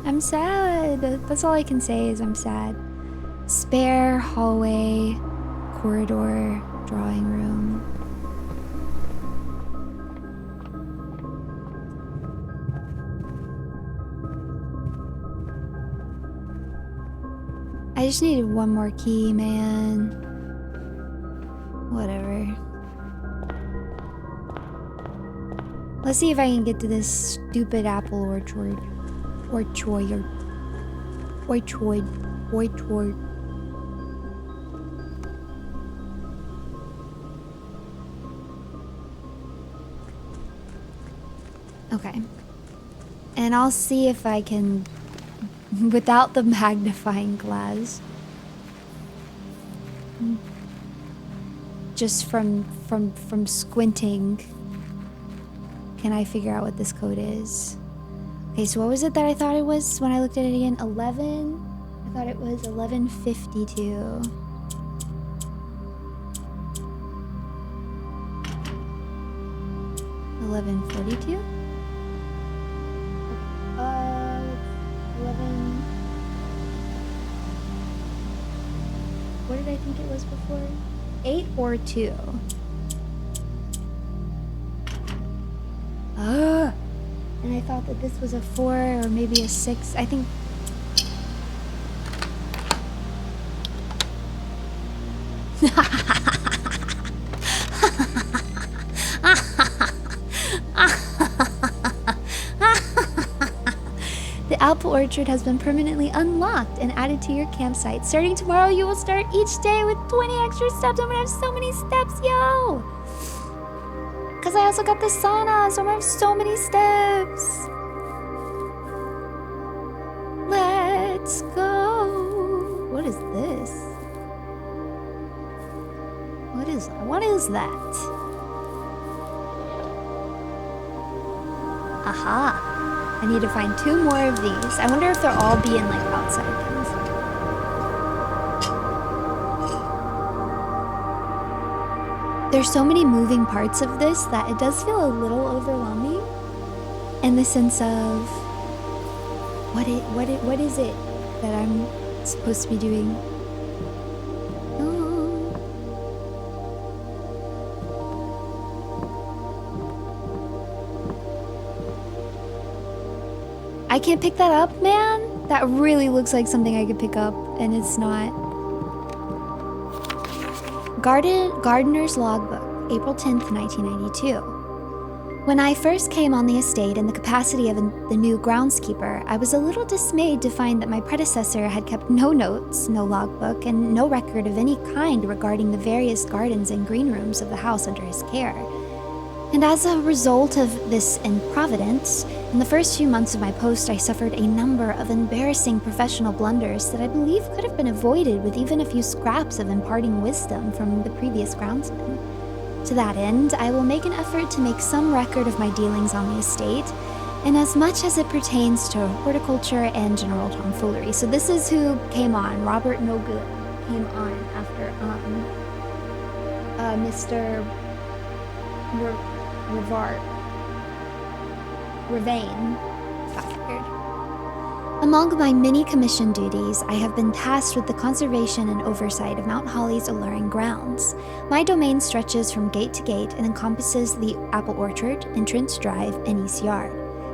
I'm sad. That's all I can say is I'm sad. Spare hallway, corridor, drawing room. I just needed one more key, man. Whatever. Let's see if I can get to this stupid apple orchard. Orchard. Okay. And I'll see if I can, without the magnifying glass, just from squinting, can I figure out what this code is? Okay, so what was it that I thought it was when I looked at it again? 11? I thought it was 1152. 1142? 11... What did I think it was before? 8 or 2? And I thought that this was a 4 or maybe a 6. I think... The apple orchard has been permanently unlocked and added to your campsite. Starting tomorrow, you will start each day with 20 extra steps. I'm gonna have so many steps, yo! Because I also got the sauna, so I'm gonna have so many steps. Let's go. What is this? What is that? Aha. I need to find 2 more of these. I wonder if they'll all be in like outside things. There's so many moving parts of this that it does feel a little overwhelming in the sense of what is it that I'm supposed to be doing? Oh. I can't pick that up, man. That really looks like something I could pick up, and it's not. Gardener's Logbook, April 10th, 1992. When I first came on the estate in the capacity of the new groundskeeper, I was a little dismayed to find that my predecessor had kept no notes, no logbook, and no record of any kind regarding the various gardens and green rooms of the house under his care. And as a result of this improvidence, in the first few months of my post, I suffered a number of embarrassing professional blunders that I believe could have been avoided with even a few scraps of imparting wisdom from the previous groundsman. To that end, I will make an effort to make some record of my dealings on the estate, in as much as it pertains to horticulture and general tomfoolery. So this is who came on. Robert Nogood came on after Mr. Ravane got fired. Among my many commission duties, I have been tasked with the conservation and oversight of Mount Holly's alluring grounds. My domain stretches from gate to gate and encompasses the apple orchard, entrance drive, and east yard.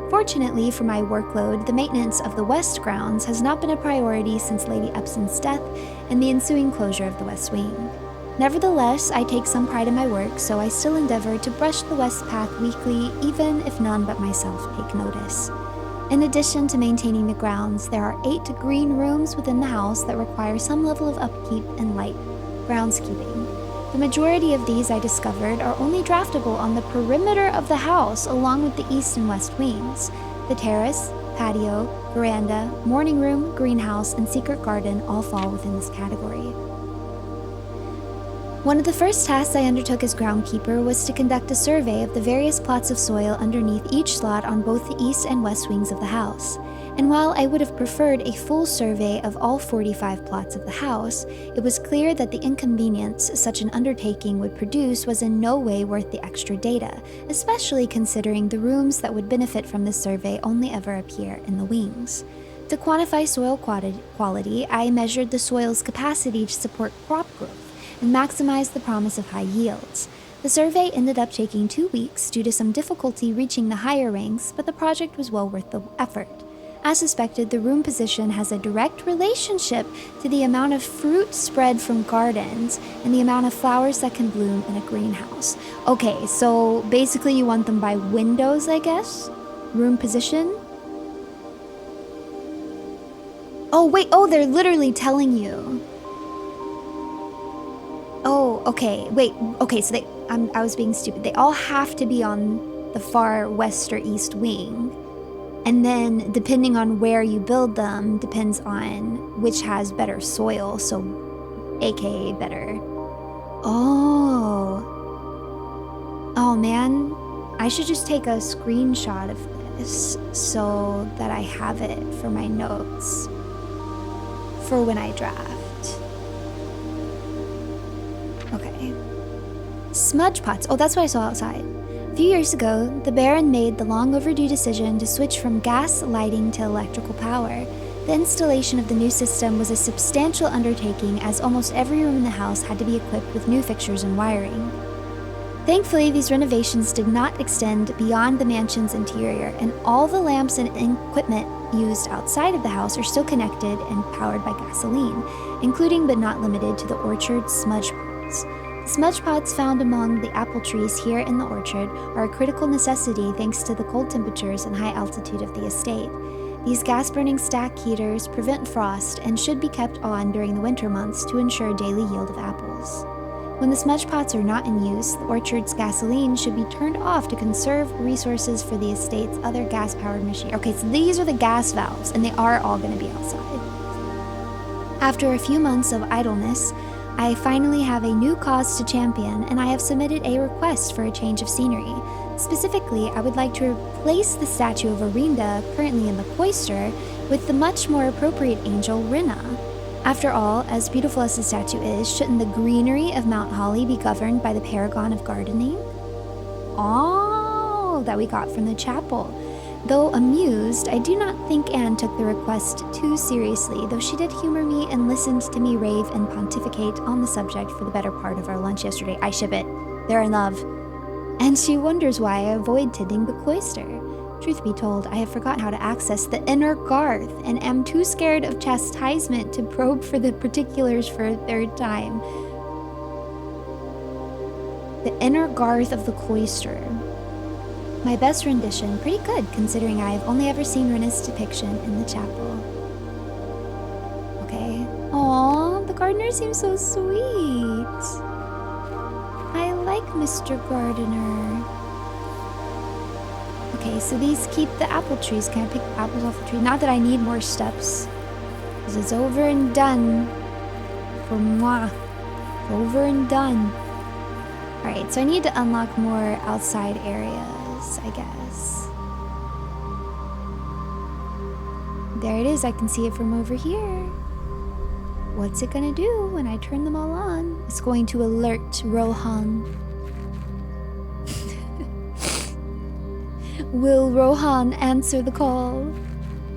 Fortunately for my workload, the maintenance of the west grounds has not been a priority since Lady Epson's death and the ensuing closure of the west wing. Nevertheless, I take some pride in my work, so I still endeavor to brush the west path weekly, even if none but myself take notice. In addition to maintaining the grounds, there are 8 green rooms within the house that require some level of upkeep and light groundskeeping. The majority of these, I discovered, are only draftable on the perimeter of the house along with the east and west wings. The terrace, patio, veranda, morning room, greenhouse, and secret garden all fall within this category. One of the first tasks I undertook as groundkeeper was to conduct a survey of the various plots of soil underneath each slot on both the east and west wings of the house. And while I would have preferred a full survey of all 45 plots of the house, it was clear that the inconvenience such an undertaking would produce was in no way worth the extra data, especially considering the rooms that would benefit from this survey only ever appear in the wings. To quantify soil quality, I measured the soil's capacity to support crop growth and maximize the promise of high yields. The survey ended up taking 2 weeks due to some difficulty reaching the higher ranks, but the project was well worth the effort. As suspected, the room position has a direct relationship to the amount of fruit spread from gardens and the amount of flowers that can bloom in a greenhouse. Okay, so basically you want them by windows, I guess? Room position? Oh, wait, they're literally telling you. Oh, okay, wait, okay, so I was being stupid. They all have to be on the far west or east wing. And then depending on where you build them depends on which has better soil, so aka better. Oh man, I should just take a screenshot of this so that I have it for my notes for when I draft. Okay. Smudge pots. Oh, that's what I saw outside. A few years ago, the Baron made the long overdue decision to switch from gas lighting to electrical power. The installation of the new system was a substantial undertaking, as almost every room in the house had to be equipped with new fixtures and wiring. Thankfully, these renovations did not extend beyond the mansion's interior, and all the lamps and equipment used outside of the house are still connected and powered by gasoline, including but not limited to the orchard's smudge pots. The smudge pots found among the apple trees here in the orchard are a critical necessity thanks to the cold temperatures and high altitude of the estate. These gas-burning stack heaters prevent frost and should be kept on during the winter months to ensure daily yield of apples. When the smudge pots are not in use, the orchard's gasoline should be turned off to conserve resources for the estate's other gas-powered machine. Okay, so these are the gas valves, and they are all going to be outside. After a few months of idleness, I finally have a new cause to champion, and I have submitted a request for a change of scenery. Specifically, I would like to replace the statue of Orinda, currently in the cloister, with the much more appropriate angel Rinna. After all, as beautiful as the statue is, shouldn't the greenery of Mount Holly be governed by the paragon of gardening? Oh, that we got from the chapel. Though amused, I do not think Anne took the request too seriously, though she did humor me and listened to me rave and pontificate on the subject for the better part of our lunch yesterday. I ship it. They're in love. And she wonders why I avoid tending the cloister. Truth be told, I have forgotten how to access the inner garth and am too scared of chastisement to probe for the particulars for a third time. The inner garth of the cloister. My best rendition, pretty good considering I have only ever seen Rinna's depiction in the chapel. Okay. Aww, the gardener seems so sweet. I like Mr. Gardener. Okay, so these keep the apple trees. Can I pick apples off the tree? Not that I need more steps. Because it's over and done. For moi. Over and done. Alright, so I need to unlock more outside areas, I guess. There it is. I can see it from over here. What's it gonna do when I turn them all on? It's going to alert Rohan. Will Rohan answer the call?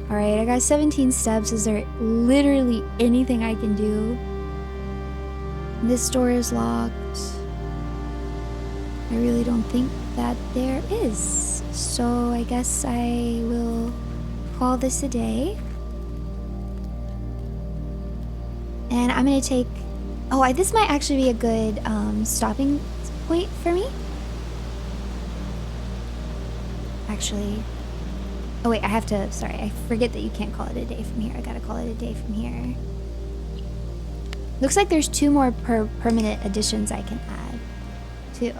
Alright, I got 17 steps. Is there literally anything I can do? This door is locked. I really don't think that there is. So I guess I will call this a day. And I'm gonna take Oh, this might actually be a good stopping point for me. Actually, oh wait, I have to, sorry, I forget that you can't call it a day from here. I gotta call it a day from here. Looks like there's 2 more permanent additions I can add, too.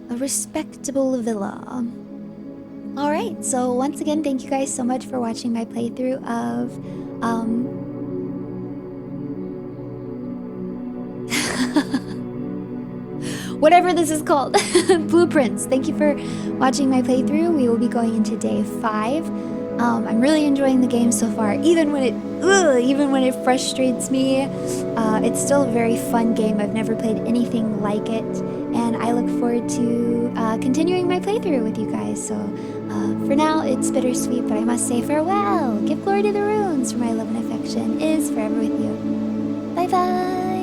A respectable villa. Alright, so once again, thank you guys so much for watching my playthrough of, whatever this is called, Blueprints. Thank you for watching my playthrough. We will be going into day 5. I'm really enjoying the game so far, even when it frustrates me. It's still a very fun game. I've never played anything like it, and I look forward to continuing my playthrough with you guys. So for now, it's bittersweet, but I must say farewell. Give glory to the runes, for my love and affection is forever with you. Bye bye.